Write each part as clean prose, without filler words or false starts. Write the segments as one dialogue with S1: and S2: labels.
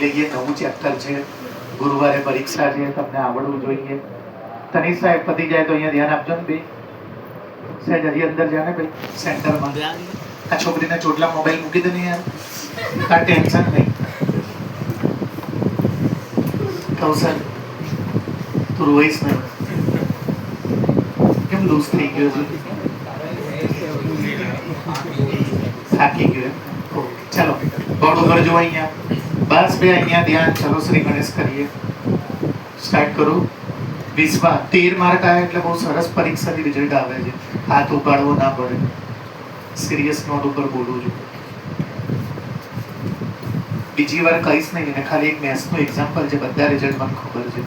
S1: લઈએ. નવું ચેપ્ટર છે, ગુરુવારે પરીક્ષા છે, તમને આવડવું જોઈએ. તનિષ સાહેબ પતી જાય તો અહીંયા ધ્યાન આપજો ને. બે સાહેબ હજી અંદર જાય ને ભાઈ સેન્ટરમાં. આ છોકરીને ચોટલા મોબાઈલ મૂકી દે ને યાર, કાંઈ ટેન્શન નહીં. કૌશલ તું રોઈશ નહીં. કેમ લૂઝ થઈ ગયો છે? થાકી ગયો. ચાલો બોર્ડ ઉપર જો અહીંયા. બસ બે અહીંયા ધ્યાન. ચલો શ્રી ગણેશ કરીએ. સ્ટાર્ટ કરું. 20 13 માર્ક આવ્યા એટલે બહુ સરસ પરીક્ષાની રિઝલ્ટ આવે છે. હાથ ઉપાડવો ના પડે. સિરિયસ નોટ ઉપર બોલું છું. બીજી વાર કહીશ નહીં. એને ખાલી એક મેથ્સનું એક્ઝામ્પલ છે. બધા રિઝલ્ટ મને ખબર છે.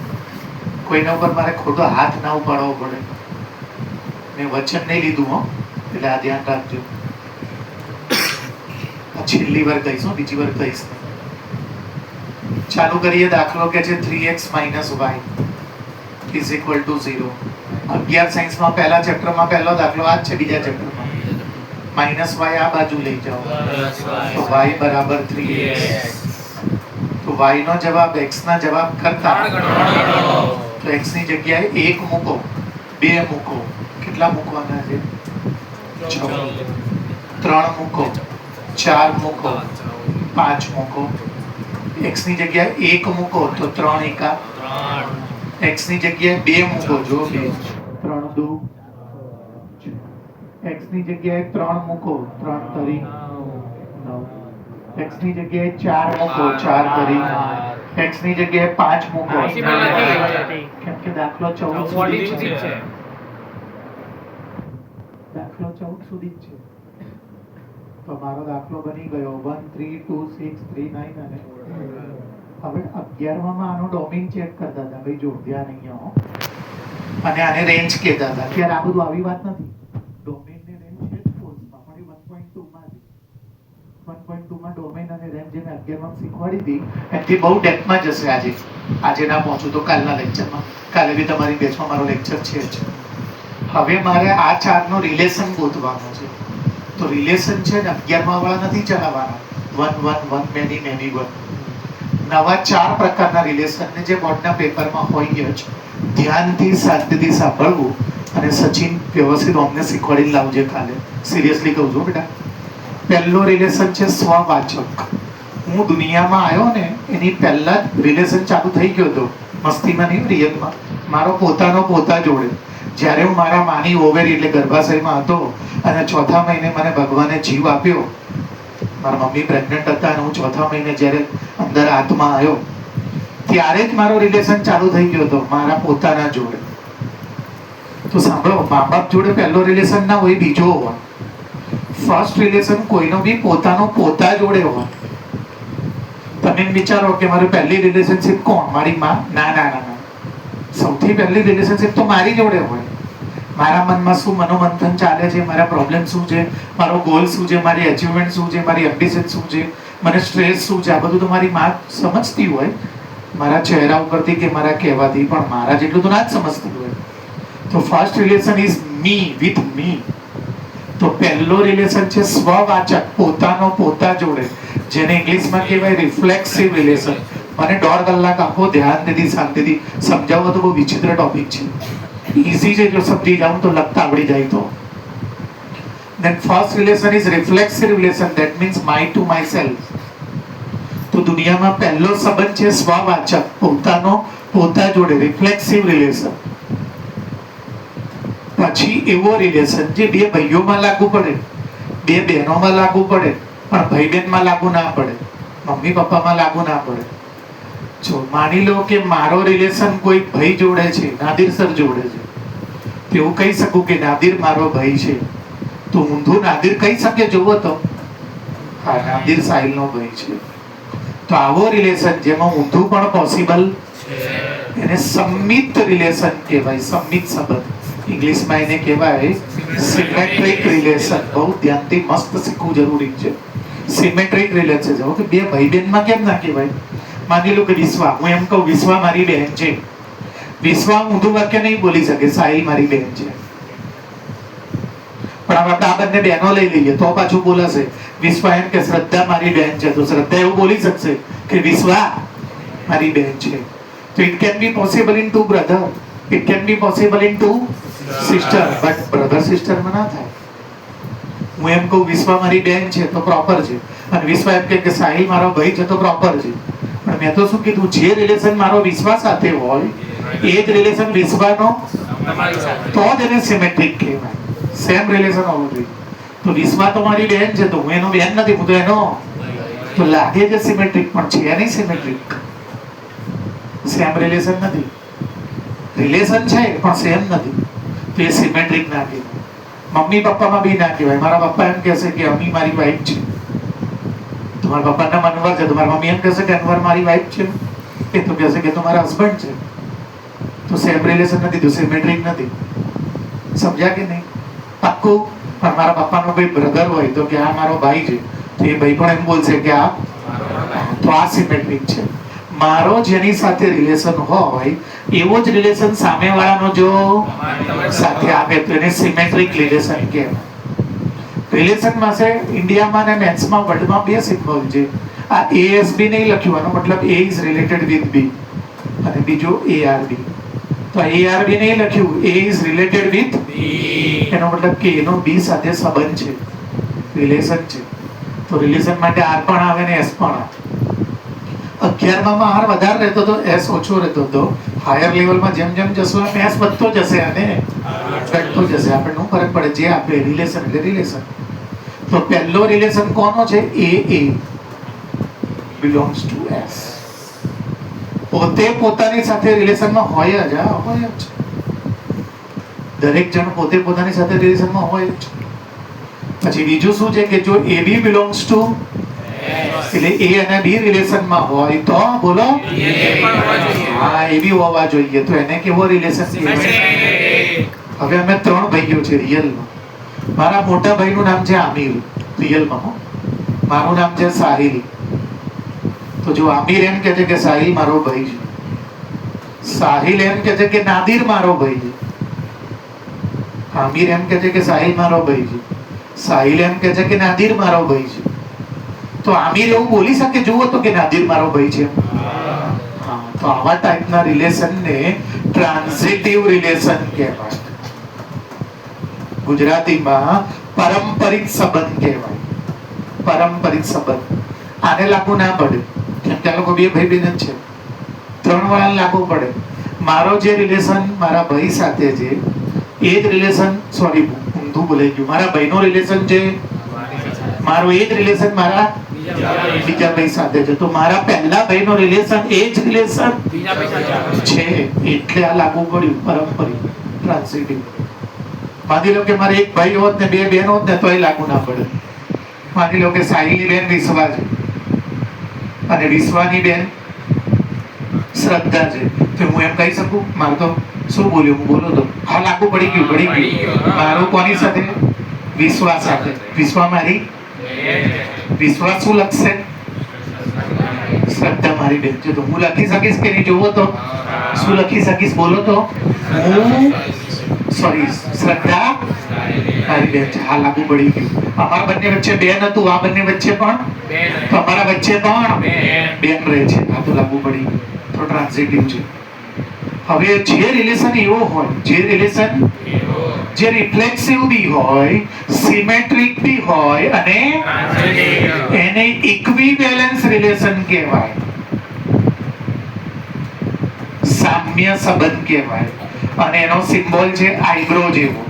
S1: કોઈના ઉપર મારે ખોટો હાથ ના ઉપાડવો પડે. મેં વચન નહીં લીધું હો, એટલે આ ધ્યાન રાખજો. છેલ્લી વાર કહીશ, બીજી વાર કહીશ નહીં. ચાલુ કરીએ. દાખલો કે છે 3x - y is equal to 0. 11 સાયન્સમાં પહેલા ચેપ્ટરમાં પહેલો દાખલો આ જ છે. બીજા ચેપ્ટરમાં -y આ બાજુ લઈ જાઓ તો y બરાબર 3x. તો y નો જવાબ x ના જવાબ કરતા તો x ની જગ્યાએ 1 મૂકો, 2 મૂકો. કેટલા મૂકવાના છે? 3 મૂકો, 4 મૂકો, 5 મૂકો. x ની જગ્યાએ 1 મૂકો તો 3 એકા. x ની જગ્યાએ 2 મૂકો. જો 2 3 2. x ની જગ્યાએ 3 મૂકો, 3 તરી 9. x ની જગ્યાએ 4 મૂકો, 4 તરી. x ની જગ્યાએ 5 મૂકો. કેમ કે દાખલો 14 સુધી છે. દાખલો 14 સુધી જ છે. તો મારો દાખલો બની ગયો 1 3 2 6 3 9 અને હવે 11માં આનો ડોમેન ચેક કરતા હતા. ભાઈ જો ધ્યાન અહીંયા હો. અને આને રેન્જ કહેતા હતા. અત્યારે આ બધું આવી વાત નથી. ડોમેન ને રેન્જ છે કોર્સમાં પણ 1.2 માં છે. 1.2 માં ડોમેન અને રેન્જ જે મેં 11માં શીખવાડી હતી એનાથી બહુ ડેપ્થમાં જશે આજે. આજે ના પહોંચું તો કાલના લેક્ચરમાં. કાલે બી તમારી બેચમાં મારો લેક્ચર છે જ. હવે મારે આ ચારનો રિલેશન ગોતવાનો છે. તો રિલેશન છે ને 11માં વાળા નથી ચલાવવાના. 1 1 1 મેની મેની 1. નવા 4 પ્રકારના રિલેશન ને જે બોર્ડના પેપરમાં હોય જ ધ્યાનથી શાંતિથી સાંભળવું. અને સચિન વ્યવસ્થિત અમને શીખવાડીને લાવજે કાલે. સિરિયસલી કહું છું બેટા. પહેલો રિલેશન છે સ્વવાચક. હું દુનિયામાં આવ્યો ને એની પહેલા જ રિલેશન ચાલુ થઈ ગયો હતો. મસ્તીમાં નહીં, રિયલમાં. મારો પોતાનો પોતા જોડે. જ્યારે હું મારા માની ઓવેરી એટલે ગર્ભાશયમાં હતો અને 4થા મહિને મને ભગવાને જીવ આપ્યો. મારા મમ્મી પ્રેગ્નન્ટ હતા અને હું 4થા મહિને જ્યારે અંદર આત્મા આવ્યો ત્યારે જ મારો રિલેશન ચાલુ થઈ ગયો હતો મારા પોતાના જોડે. તો સાંભળો, મા બાપ જોડે પહેલો રિલેશન ના હોય, બીજો હોય. ફર્સ્ટ રિલેશન કોઈનો બી પોતાનો પોતા જોડે હોય. તમે વિચારો કે મારી પહેલી રિલેશનશિપ કોણ? મારી માં? ના ના ના ના. સૌથી પહેલી રિલેશનશિપ તો મારી જોડે હોય. મારા મનમાં શું મનોમંથન ચાલે છે, મારા પ્રોબ્લેમ શું છે, મારો ગોલ શું છે, મારી અચીવમેન્ટ શું છે, મારી એમ્બિશન શું છે, મને સ્ટ્રેસ શું છે, આ બધું તો મારી માં સમજતી હોય. મારા ચહેરા ઉપરથી કે મારા કહેવાથી, પણ મારા જેટલું તો ના જ સમજતી હોય. તો first relation is me with me. તો પહેલો રિલેશન છે સ્વવાચક, પોતાનો પોતા જોડે, જેને ઇંગ્લિશમાં કહેવાય રિફ્લેક્સિવ રિલેશન. મને 1.5 કલાક આપો ધ્યાનથી શાંતિથી સમજાવો તો બહુ વિચિત્ર ટોપિક છે. ઇઝી છે જો સમજી જાઉં તો લખતા આવડી જાય તો. Then first relation is reflexive relation, that means my to myself. તો દુનિયામાં પહેલો સંબંધ છે સ્વવાચક, પોતાનો પોતા જોડે, રિફ્લેક્સિવ રિલેશન. પછી એવો રિલેશન જે બે ભાઈઓમાં લાગુ પડે, બે બહેનોમાં લાગુ પડે, પણ ભાઈ બહેનમાં લાગુ ના પડે, મમ્મી પપ્પામાં લાગુ ના પડે. જો માની લો કે મારો રિલેશન કોઈ ભાઈ જોડે છે, નાદિર સર જોડે છે, તો એવું કહી શકું કે નાદિર મારો ભાઈ છે. તો ઊંધું નાદિર કહી શકે જોવો તો, હા નાદિર સાહિલનો ભાઈ છે. તો આવો રિલેશન જેમાં ઊંધું પણ પોસિબલ એને સંમિત રિલેશન કહેવાય. સંમિત સંબંધ ઇંગ્લિશમાં એને કહેવાય સિમેટ્રિક રિલેશન. બહુ ધ્યાનથી મસ્ત શીખવું જરૂરી છે. સિમેટ્રિક રિલેશન કે બે ભાઈ બહેનમાં કેમ ના કહેવાય? માની લો કે વિશ્વા, હું એમ કહું વિશ્વા મારી બહેન છે. વિશ્વા ઊંધું વાક્ય નહીં બોલી શકે સાહિલ મારી બહેન છે. પણ આપણે આ બંને બહેનો લઈ લઈએ તો પાછું બોલાશે. વિશ્વા એમ કે શ્રદ્ધા મારી બહેન છે, તો શ્રદ્ધા એવું બોલી શકશે કે વિશ્વા મારી બેન છે. તો it can be possible in two brother, it can be possible in two sister, but brother સિસ્ટરમાં ના થાય. હું એમ કહું વિશ્વા મારી બેન છે તો પ્રોપર છે, અને વિશ્વા એમ કહે કે સાહિલ મારો ભાઈ છે તો પ્રોપર છે. પણ મેં તો શું કીધું, જે રિલેશન મારો વિશ્વા સાથે હોય એ જ રિલેશન વિશ્વાનો, તો જ એને સિમેટ્રિક કહેવાય. સેમ રિલેશન હોવું જોઈએ. તો વિશ્વા તો મારી બેન છે તો હું એનો બેન નથી, હું તો એનો, તો લાગે છે સિમેટ્રિક પણ છે નહીં સિમેટ્રિક. સેમ રિલેશન નથી, રિલેશન છે પણ સેમ નથી, તો એ સિમેટ્રિક ના કહેવાય. મમ્મી પપ્પામાં બી ના કહેવાય. મારા પપ્પા એમ કહેશે કે અમી મારી વાઈફ છે, તો મારા પપ્પાના નામ અનવર છે, તો મારી મમ્મી એમ કહેશે કે અનવર મારી વાઈફ છે, એ તો કહેશે કે તો મારા હસબન્ડ છે. તો સેમ રિલેશન નથી, તો સિમેટ્રિક નથી. સમજ્યા કે નહીં? પાક્કું. પણ મારા પપ્પાનો કોઈ બ્રધર હોય તો કે આ મારો ભાઈ છે, તો એ ભાઈ પણ એમ બોલશે કે આ, તો આ સિમેટ્રિક છે. મારો જેની સાથે રિલેશન હોય એવો જ રિલેશન સામેવાળાનો જો સાથે આવે તો એને સિમેટ્રિક રિલેશન કહેવાય. રિલેશનમાં છે ઇન્ડિયામાં ને મેથ્સમાં વર્લ્ડમાં બે સિમ્બોલ છે. આ ASB નહીં લખ્યું, આનો મતલબ A is related with B, અને બીજો ARB. તો ARB નહીં લખ્યું, A is related with B, એનો મતલબ કે એનો B સાથે સંબંધ છે, રિલેશન છે. તો રિલેશન માટે R પણ આવે ને S પણ આવે. 11માં R વધારે રહેતો તો S ઓછો રહેતો હતો. હાયર લેવલમાં જેમ જેમ જશો એમ S વધતો જશે અને ઘટતો જશે. આપણે શું ફરક પડે, જે આપે રિલેશન એટલે રિલેશન. તો પહેલો રિલેશન કોનો છે? A belongs to S. પોતે પોતાની સાથે રિલેશનમાં હોય જ, હોય જ. દરેક જણ પોતે પોતાની સાથે રિલેશનમાં હોય જ. પછી બીજું શું છે કે જો AB belongs to, એટલે A અને B રિલેશનમાં હોય તો બોલો હા એ બી હોવા જોઈએ. તો એને કેવો રિલેશન કહેવાય? હવે અમે 3 ભાઈઓ છે રિયલમાં. મારા મોટા ભાઈનું નામ છે આમિર રિયલમાં, મારું નામ છે સાહિલ. તો જો આમિર એમ કહે છે કે સાહિલ મારો ભાઈ છે, સાહિલ એમ કહે છે કે નાદિર મારો ભાઈ છે. આમિર એમ કહે છે કે સાહિલ મારો ભાઈ છે, સાહિલ એમ કહે છે કે નાદિર મારો ભાઈ છે. તો આમિર એવું બોલી શકે જુઓ તો કે નાદિર મારો ભાઈ છે. હા, તો આવા ટાઈપના રિલેશનને ટ્રાન્ઝિટિવ રિલેશન કહેવાય. ગુજરાતીમાં પારંપરિક સંબંધ કહેવાય. પારંપરિક સંબંધ. આને લાગુ ના પડે, કેમ કે આ લોકો બે ભાઈ બહેન છે, 3 વાળાને લાગુ પડે. મારો જે રિલેશન મારા ભાઈ સાથે છે એ જ રિલેશન, સોરી ઊંધું બોલાઈ ગયું, મારા ભાઈનો રિલેશન છે, મારો એ જ રિલેશન મારા બીજા ભાઈ સાથે છે. તો મારા પહેલા ભાઈનો રિલેશન એ જ રિલેશન છે, એટલે આ લાગુ પડ્યું પારંપરિક ટ્રાન્ઝિટિવ. માની લો કે મારે એક ભાઈ હોત ને 2 બહેન હોત ને તોય લાગુ ના પડે. માની લો કે સાહિલની બેન વિશ્વા છે અને વિશ્વાની બેન શ્રદ્ધા છે, તો હું એમ કહી શકું મારે તો શું બોલ્યો, હું બોલો તો હા લાગુ પડી ગયું, પડી ગયું. મારું કોની સાથે? વિશ્વા સાથે. વિશ્વા મારી, વિશ્વાસ શું લખશે? શ્રદ્ધા મારી બેન છે. તો હું લખી શકીશ કે નહીં જોવો તો? શું લખી શકીશ બોલો તો? હું સોરી શ્રદ્ધા મારી બેન છે. હા લાગુ પડી ગયું. અમારા બંને વચ્ચે બેન હતું, આ બંને વચ્ચે પણ, તો અમારા વચ્ચે પણ બેન રહે છે. આ તો લાગુ પડી ગયું. તો ટ્રાન્ઝિટિવ છે. હવે જે રિલેશન એવો હોય, જે રિલેશન જે રિફ્લેક્સિવ બી હોય, સિમેટ્રિક બી હોય અને એને ઇક્વિવેલન્સ રિલેશન કહેવાય, સામ્ય સંબંધ કહેવાય. અને એનો સિમ્બોલ છે આઈબ્રો જેવો,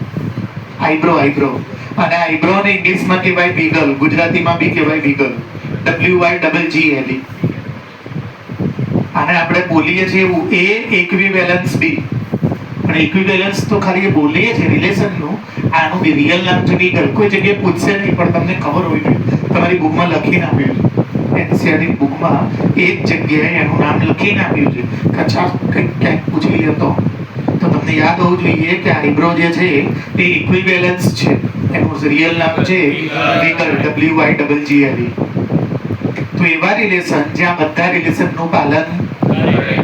S1: આઈબ્રો, આઈબ્રો. અને આઈબ્રો ને ઇંગ્લિશમાં કહેવાય બીગલ, ગુજરાતીમાં બી કહેવાય બીગલ, WYGGLE. આને આપણે બોલીએ છીએ એવું એ ઇક્વિવેલન્સ બી. અને ઇક્વિવેલન્સ તો ખાલી બોલીએ છીએ રિલેશનનું, આનું બી રિયલ નામ છે બીગલ. કોઈ જગ્યાએ પૂછશે નહીં પણ તમને ખબર હોવી જોઈએ, તમારી બુકમાં લખીને આપ્યું છે, એનસીઆરટી બુકમાં એક જગ્યાએ એનું નામ લખીને આપ્યું છે. કચ્છા કંઈક ક્યાંક પૂછી લે તો તમને યાદ હોવું જોઈએ કે આઈબ્રો જે છે એ ઇક્વિવેલન્સ છે, એનું રિયલ નામ છે બીગલ, WYGGLE. તો એવા રિલેશન જ્યાં બધા રિલેશનનું પાલન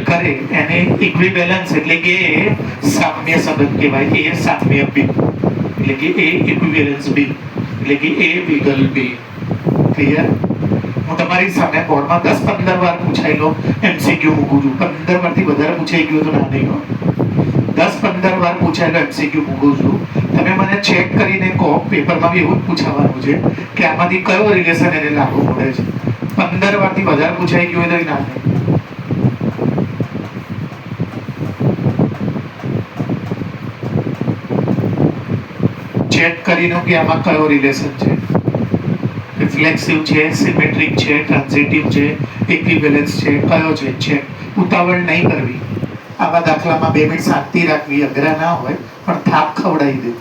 S1: કરે એને ઇક્વિવેલન્સ એટલે કે સામ્ય સંબંધ કહેવાય. એ સામ્ય બી એટલે કે એ ઇક્વિવેલન્સ બી એટલે કે એ બીગલ બી. ક્લિયર? હું તમારી સામે બોર્ડમાં 10-15 વાર પૂછાયેલો MCQ મૂકું છું. 15 વારથી વધારે પૂછાઈ ગયું તો ના નહીં હો. 10-15 વાર પૂછાયેલો MCQ મૂકું છું. તમે મને ચેક કરીને કહો, પેપરમાં બી એવું જ પૂછાવાનું છે કે આમાંથી કયો રિલેશન એને લાગુ પડે છે. 15 વારથી વધારે પૂછાઈ ગયું હોય તો ના નહીં. ચેક કરીને કે આમાં કયો રિલેશન છે, રિફ્લેક્સિવ છે, સિમેટ્રિક છે, ટ્રાન્ઝિટિવ છે, ઇક્વિવેલન્સ છે, કયો છે. ચેક. ઉતાવળ નહીં કરવી. આવા દાખલામાં 2 મિનિટ શાંતિ રાખવી. અઘરા ના હોય પણ થાપ ખવડાવી દે.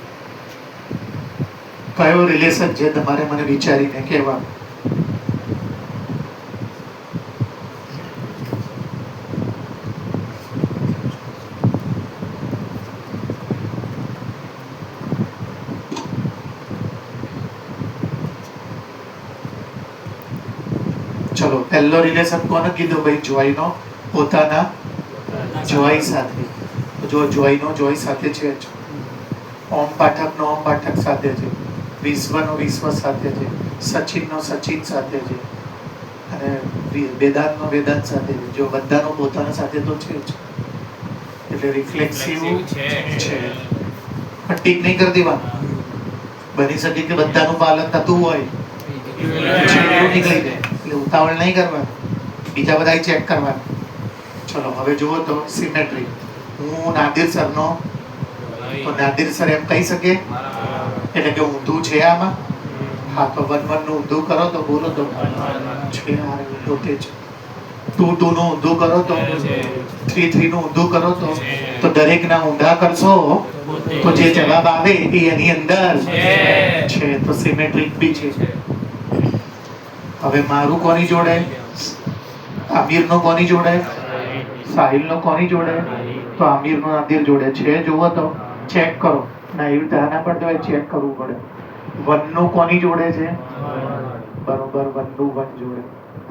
S1: કયો રિલેશન છે તમારે મને વિચારીને કહેવાનું. ચલો, પહેલો રિલેશન કોને કીધું ભાઈ? જોઈનો પોતાના જોઈ સાથે. જો જોઈનો જોઈ સાથે છે જ, ઓમ પાઠકનો ઓમ પાઠક સાથે છે, વિશ્વનો વિશ્વ સાથે છે, સચિનનો સચિન સાથે છે, અને વેદાંતનો વેદાંત સાથે છે. જો બધાનો પોતાના સાથે તો છે જ, એટલે રિફ્લેક્સિવ છે. પણ ટીક નહીં કરી દેવાનું. બની શકે કે બધાનું પાલન થતું હોય, નીકળી જાય. એટલે ઉતાવળ નહીં કરવાનું, બીજા બધા ચેક કરવાનું. ચલો, હવે જુઓ તો સિમેટ્રી. હું નાદિર સરનો, તો નાદિર સર એમ કહી શકે એટલે કે ઊંધું છે આમાં. હા, તો 1 1 નું ઊંધું કરો તો બોલો તો છે. પોતે જ 2 2 નું ઊંધું કરો તો 3 3 નું ઊંધું કરો તો દરેકના ઊંધા કરશો તો જે જવાબ આવે એ એની અંદર છે. તો સિમેટ્રિક બી છે. હવે મારું કોની જોડે? આમિરનો કોની જોડે? સાહિલનો કોની જોડે? તો આમિરનો નાદિર જોડે છે. જુઓ તો ચેક કરો. ના, એવી રીતે આના પર તો ચેક કરવું પડે. 1 નું કોની જોડે છે? બરોબર, 1 નું 1 જોડે.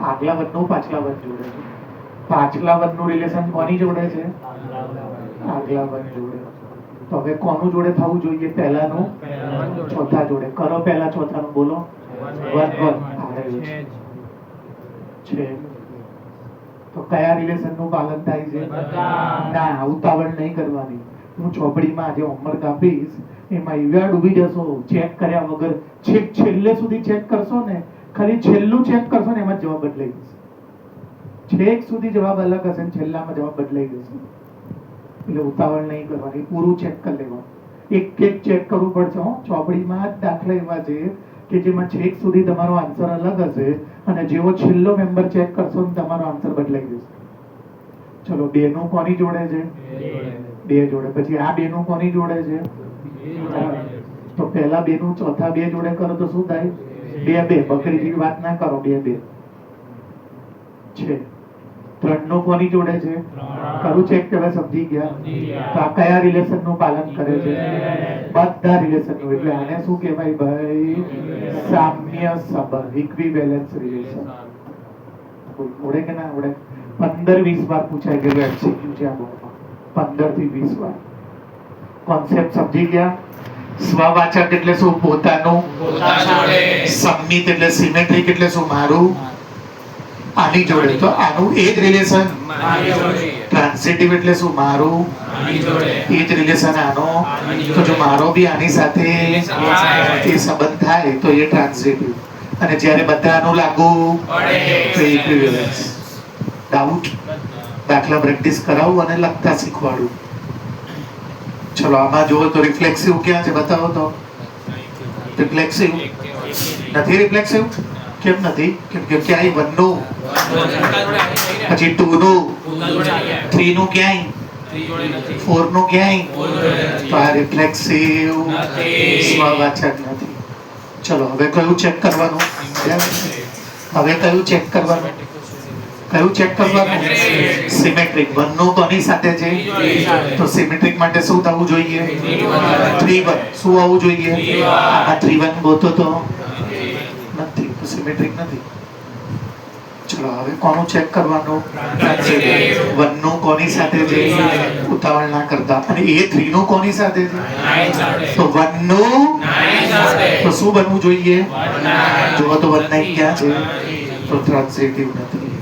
S1: આગલા 1 નું પાછલા 1 જોડે છે. પાછલા 1 નું રિલેશન કોની જોડે છે? આગલા 1 જોડે. તો હવે કોનું જોડે થવું જોઈએ? પહેલાનું ચોથા જોડે. કરો પહેલા ચોથાનું, બોલો. 1 1 છે. તો કયા રિલેશન નું પાલન થાય છે? ના, ઉતાવળ નહીં કરવાની. હું ચોપડીમાં આજે હોમવર્ક આપીશ, એમાં એવા ડૂબી જશો ચેક કર્યા વગર. છેલ્લે સુધી ચેક કરશો ને, ખાલી છેલ્લું ચેક કરશો ને એમાં જવાબ બદલાઈ જશે. છેક સુધી જવાબ અલગ હશે ને છેલ્લામાં જવાબ બદલાઈ જશે. એટલે ઉતાવળ નહીં કરવાની, પૂરું ચેક કરી લેવાનું. એક એક ચેક કરવું પડશે. ચોપડીમાં જ દાખલા એવા છે કે જેમાં છેક સુધી તમારો આન્સર અલગ હશે અને જેવો છેલ્લો મેમ્બર ચેક કરશો ને તમારો આન્સર બદલાઈ જશે. ચલો, 2 નું કોની જોડે છે? 2 જોડે. પછી આ 2 નું કોની જોડે છે? તો પહેલા 2 નું ચોથા 2 જોડે કરો તો શું થાય? 2 2. બકરી જેવી વાત ના કરો. 2 2 છે. 3 નું કોની જોડે છે? કરું ચેક કે સમજી ગયા? તો આ કયા રિલેશન નું પાલન કરે છે? બધા રિલેશન નું. એટલે આને શું કહેવાય ભાઈ? સામ્ય સંબંધ, ઇક્વિવેલન્સ રિલેશન. આવડે કે ના આવડે? 15-20 વાર પૂછાઈ ગયેલું MCQ છે આ બોર્ડમાં. 15 થી 20 વાર. કોન્સેપ્ટ સમજી ગયા? સ્વવાચક એટલે શું? પોતાનું. સંમિત એટલે સિમેટ્રિક એટલે શું? મારું. આની જોડે. તો આનું એ જ રિલેશન. ટ્રાન્ઝિટિવ એટલે શું? મારું. એ જ રિલેશન આનો. તો જો મારો બી આની સાથે એ સંબંધ થાય તો એ ટ્રાન્ઝિટિવ. અને જ્યારે બધા આનું લાગુ તો ઇક્વિવેલન્સ. ડાઉટ? દાખલા પ્રેક્ટિસ કરાવું અને લખતા શીખવાડું. ચલો, આમાં જુઓ તો રિફ્લેક્સિવ ક્યાં છે? બતાવો તો. રિફ્લેક્સિવ નથી. રિફ્લેક્સિવ કેમ નથી? કેમ કે ક્યાંય 1 નું, પછી 2 નું, 3 નું ક્યાંય, 4 નું ક્યાંય. તો આ રિફ્લેક્સિવ સ્વવાચક નથી. ચલો, હવે કયું ચેક કરવાનું? હવે કયું ચેક કરવાનું? કયું ચેક કરવાનું? સિમેટ્રિક. 1 નું કોની સાથે છે? તો સિમેટ્રિક માટે શું થવું જોઈએ? 3 1. શું આવવું જોઈએ? આમાં 3 1 ગોતો તો નથી, તો સિમેટ્રિક નથી. ચલો, હવે કોનું ચેક કરવાનું? 1 નું કોની સાથે છે? ઉતાવળ ના કરતા. અને એ 3 નું કોની સાથે છે? તો 1 નું તો શું બનવું જોઈએ? જો તો 1 9 ક્યાં છે? તો ટ્રાન્ઝિટિવ નથી,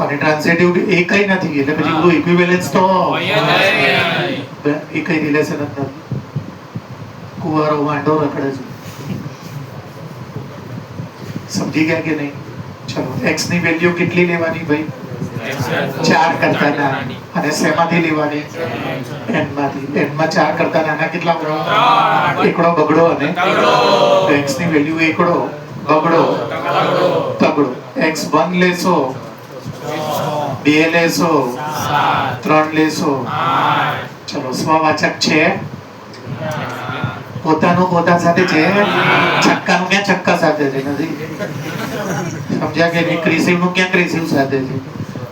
S1: અને ટ્રાન્ઝિટિવ એ કઈ નથી એટલે પછી બધું ઇક્વિવેલન્સ તો એ કઈ રિલેશન જ નથી. કુંવારો વાંઢો રખડે છે, સમજી ગયા કે નહીં? ચલો, x ની વેલ્યુ કેટલી લેવાની ભાઈ? 4 કરતા નાની. અને શેમાંથી લેવાની? n માંથી. n માં 4 કરતા નાના કેટલા હોય? એકડો, બગડો અને x ની વેલ્યુ એકડો, બગડો, તગડો. x1 લેશો, 2 લેશો, 3 લેશો. ચલો, સ્વવાચક છે? પોતાનું પોતા સાથે છે? છક્કાનું ક્યાં છક્કા સાથે છે? નથી. સમજ્યા કે નહીં? ક્રિસિવનું ક્યાં ક્રિસિવ સાથે છે?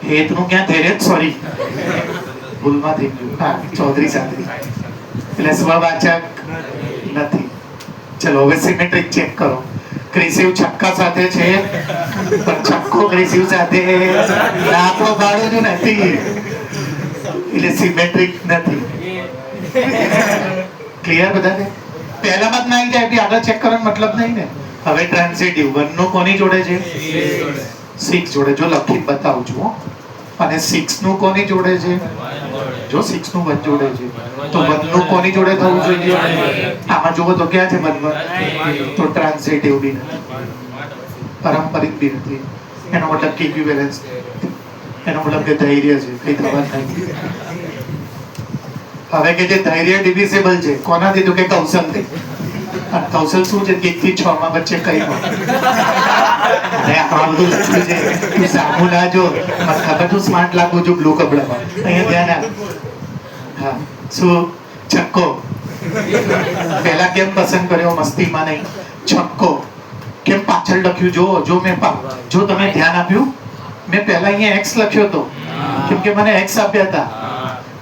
S1: હેતનું ક્યાં થેરેત? સોરી, ભૂલમાં થઈ ગયું. હા, ચૌધરી સાથે. એટલે સ્વવાચક નથી. ચલો, હવે સિમેટ્રિક ચેક કરો. ક્રિસિવ છક્કા સાથે છે, પણ છક્કો ક્રિસિવ સાથે લાખો ભાડું જ નથી, એટલે સિમેટ્રિક નથી. ક્લિયર બધાને? પહેલામાં જ ના આવી જાય એટલે આગળ ચેક કરવાનો મતલબ નહીં ને. હવે ટ્રાન્ઝિટિવ 1 નું કોની જોડે છે? 6 જોડે. જો લખીને બતાવું છું. અને 6 નું કોની જોડે છે? જો 6 નું 1 જોડે છે, તો 1 નું કોની જોડે થવું જોઈએ? આમાં જુઓ તો ક્યાં છે 1 1? તો ટ્રાન્ઝિટિવ બી નથી, પારંપરિક બી નથી. એનો મતલબ કે ઇક્વિવેલન્સ, એનો મતલબ કે ધૈર્ય છે, કઈ થવા નહીં. હવે કે જે ધૈર્ય ડિવિઝેબલ છે, કોનાથી? તો કે કૌશલથી. કૌશલ શું છે? 1 થી 6 માં વચ્ચે કઈ હોય. અને આ બધું લખ્યું છે, તું સામું ના જો, મને ખબર તું સ્માર્ટ લાગુ છું બ્લુ કપડામાં. અહીંયા ધ્યાન આપ. હા, શું? છક્કો. પહેલા કેમ પસંદ કર્યો? મસ્તીમાં નહીં. છક્કો કેમ પાછળ લખ્યું? જો મેં જો તમે ધ્યાન આપ્યું, મેં પહેલા અહીંયા x લખ્યો હતો, કેમ કે મને x આપ્યા હતા.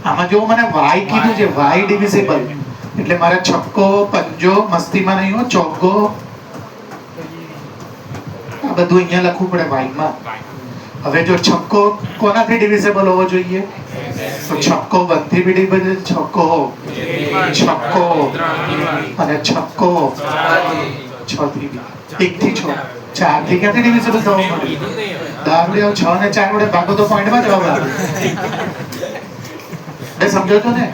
S1: આમાં જો મને y કીધું છે, y ડિવિઝેબલ, એટલે મારે છક્કો, પંજો, મસ્તીમાં નહીં હો, ચોગ્ગો, આ બધું અહીંયા લખવું પડે y માં. હવે જો છક્કો કોનાથી ડિવિઝેબલ હોવો જોઈએ? તો છક્કો 1 થી બી ડિવિઝેબલ, છક્કો અને છક્કો 6 થી બી, 1 થી 6, 4 થી ક્યાંથી ડિવિઝેબલ થવું પડે? દારૂ 6 ને 4 વડે ભાગો તો પોઈન્ટમાં જવાબ આવે. સમજો છો ને?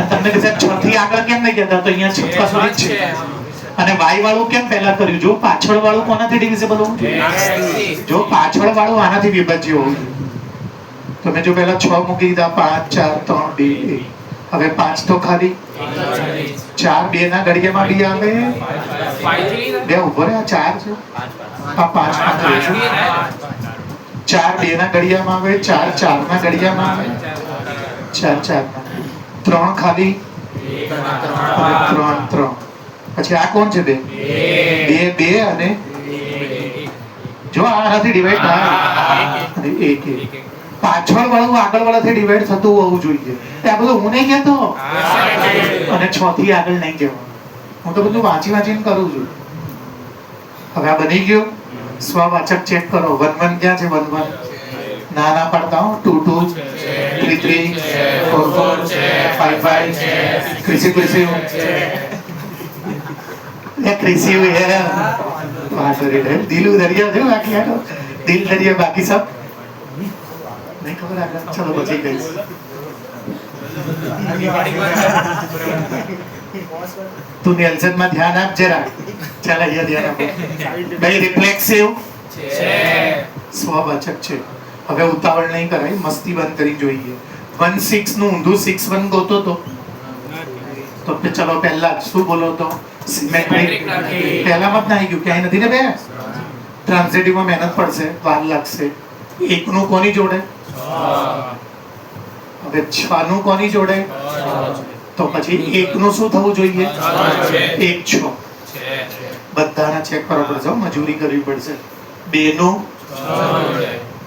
S1: તમને કે 6 થી આગળ કેમ નહીં કહેતા? તો અહીંયા છક્કા સુધી જ છે. અને y વાળું કેમ પહેલા કર્યું? જો પાછળ વાળું કોનાથી ડિવિઝેબલ હોવું જોઈએ? જો પાછળ વાળું આનાથી વિભાજ્ય હોવું જોઈએ. તમે જો પહેલા 6 મૂકી દીધા, 5 4 3 2 1. હવે 5 તો ખાલી, 4 2 ના ઘડિયામાં બી આવે, 2 ઉભો રહે, 4 છે, આ 5 4 2 ના ઘડિયામાં આવે, 4 4 ના ઘડિયામાં આવે, 4 4 ના 3 ખાલી, 3 3. પછી આ કોણ છે? 2 2 અને જો આનાથી ડિવાઈડ થાય, અને 1 1. પાછળ વાળું આગળ વાળાથી ડિવાઈડ થતું હોવું જોઈએ. આ બધું હું નહીં કહેતો, અને 6 થી આગળ નહીં કહેવાનું. હું તો બધું વાંચીને કરું છું. હવે આ બની ગયું. સ્વવાચક ચેક કરો. 1 1 ક્યાં છે? 1 1 ના પડતા હો. 2 2 3 3 4 4 5 5. ક્રિસિવ क्रिसिव है, दिल दरिया जो बाकी है, दिल दरिया बाकी सब नहीं खबर आगे. चलो बची गई. તું નેલ્સન માં ધ્યાન આપ જરા. ચાલ અહીંયા ધ્યાન આપો ભાઈ. રિફ્લેક્સિવ છે, સ્વવાચક છે. હવે ઉતાવળ નહીં કરાય, મસ્તી બંધ કરી જોઈએ. 1 6 નું ઊંધું 6 1 ગોતો તો ચલો પહેલા શું બોલો તો? સિમેટ્રિક. પહેલામાં જ ના આવી ગયું, ક્યાંય નથી ને બે. ટ્રાન્ઝિટિવમાં મહેનત પડશે, વાર લાગશે. 1 નું કોની જોડે? હવે 6 નું કોની જોડે? તો પછી 1 નું શું થવું જોઈએ? 1 6. બધાના ચેક કરવા પડશે, મજૂરી કરવી પડશે. 2 નું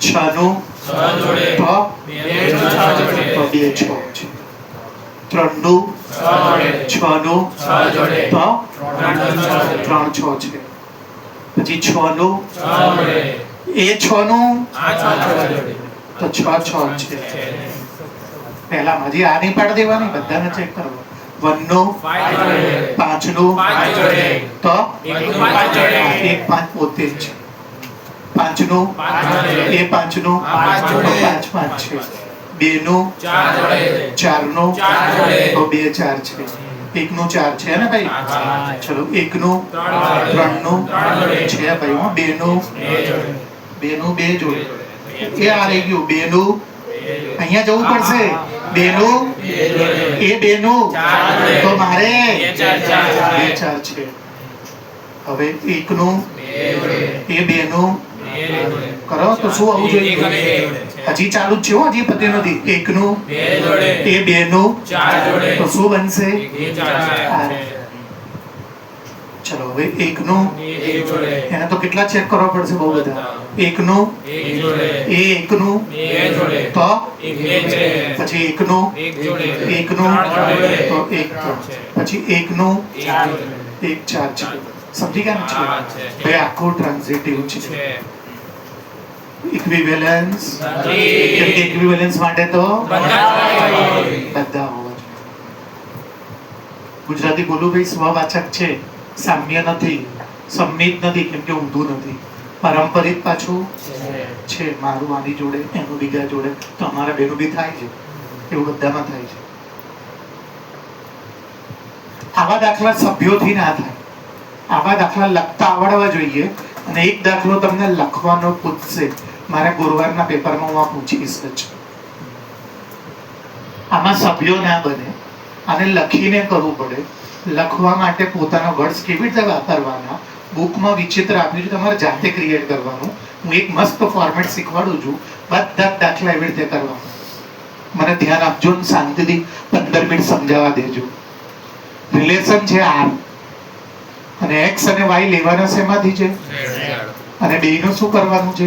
S1: 6 નું તો 2 6 છે. 3 નું 6 નું તો 3 6 છે. પછી 6 નું એ 6 નું તો 6 6 છે. પહેલા હજી આ નહીં પાડી દેવાની, બધાને ચેક કરવા. 1 નું 5 નું તો 1 5 પોતે જ છે. પાંચનું એ પાંચનું પાંચ પાંચ છે, બેનું ચારનું તો બે ચાર છે, એકનું ચાર છે ને ભાઈ, ચલો એકનું ત્રણનું છે ભાઈ, બેનું બે જોડે એ આ રહી ગયું, બેનું અહીંયા જવું પડશે, બેનું એ બેનું તો મારે બે ચાર છે, હવે એકનું એ બેનું કરો તો શું આવવું જોઈએ, હજી ચાલુ જ છે હો, હજી પતે નથી, એકનું એ બેનું તો શું બનશે, ચલો હવે એકનું એને તો કેટલા ચેક કરવા પડશે, બહુ બધા, એકનું એ એકનું તો પછી એકનું તો એક પછી એકનું એક ચાર છે, સમજી ગયા ને, ભાઈ આખું ટ્રાન્ઝિટિવ છે, ઇક્વિવેલન્સ કેમ કે ઇક્વિવેલન્સ માટે તો બધા હોવા જોઈએ. ગુજરાતી બોલું ભાઈ સ્વવાચક છે, સામ્ય નથી, સંમિત નથી, કેમ કે ઊંધું નથી, પારંપરિક પાછું છે, મારું આની જોડે એનું બીજા જોડે તો અમારા બેનું બી થાય છે, એવું બધામાં થાય છે. આવા દાખલા સભ્યોથી ના થાય, આવા દાખલા લખતા આવડવા જોઈએ. અને એક દાખલો તમને લખવાનો પૂછશે, મારા ગુરુવારના પેપરમાં હું આ પૂછીશ જ. આમાં સભ્યો ના બને, આને લખીને કરવું પડે. લખવા માટે પોતાના વર્ડ્સ કેવી રીતે વાપરવાના બુકમાં વિચિત્ર આપ્યું છે, તમારે જાતે ક્રિએટ કરવાનું. હું એક મસ્ત ફોર્મેટ શીખવાડું છું, બધા દાખલા એવી રીતે કરવાના. મને ધ્યાન આપજો ને શાંતિથી 15 મિનિટ સમજાવવા દેજો. રિલેશન છે આર અને એક્સ અને વાય લેવાના શેમાંથી છે, અને બે નું શું કરવાનું છે,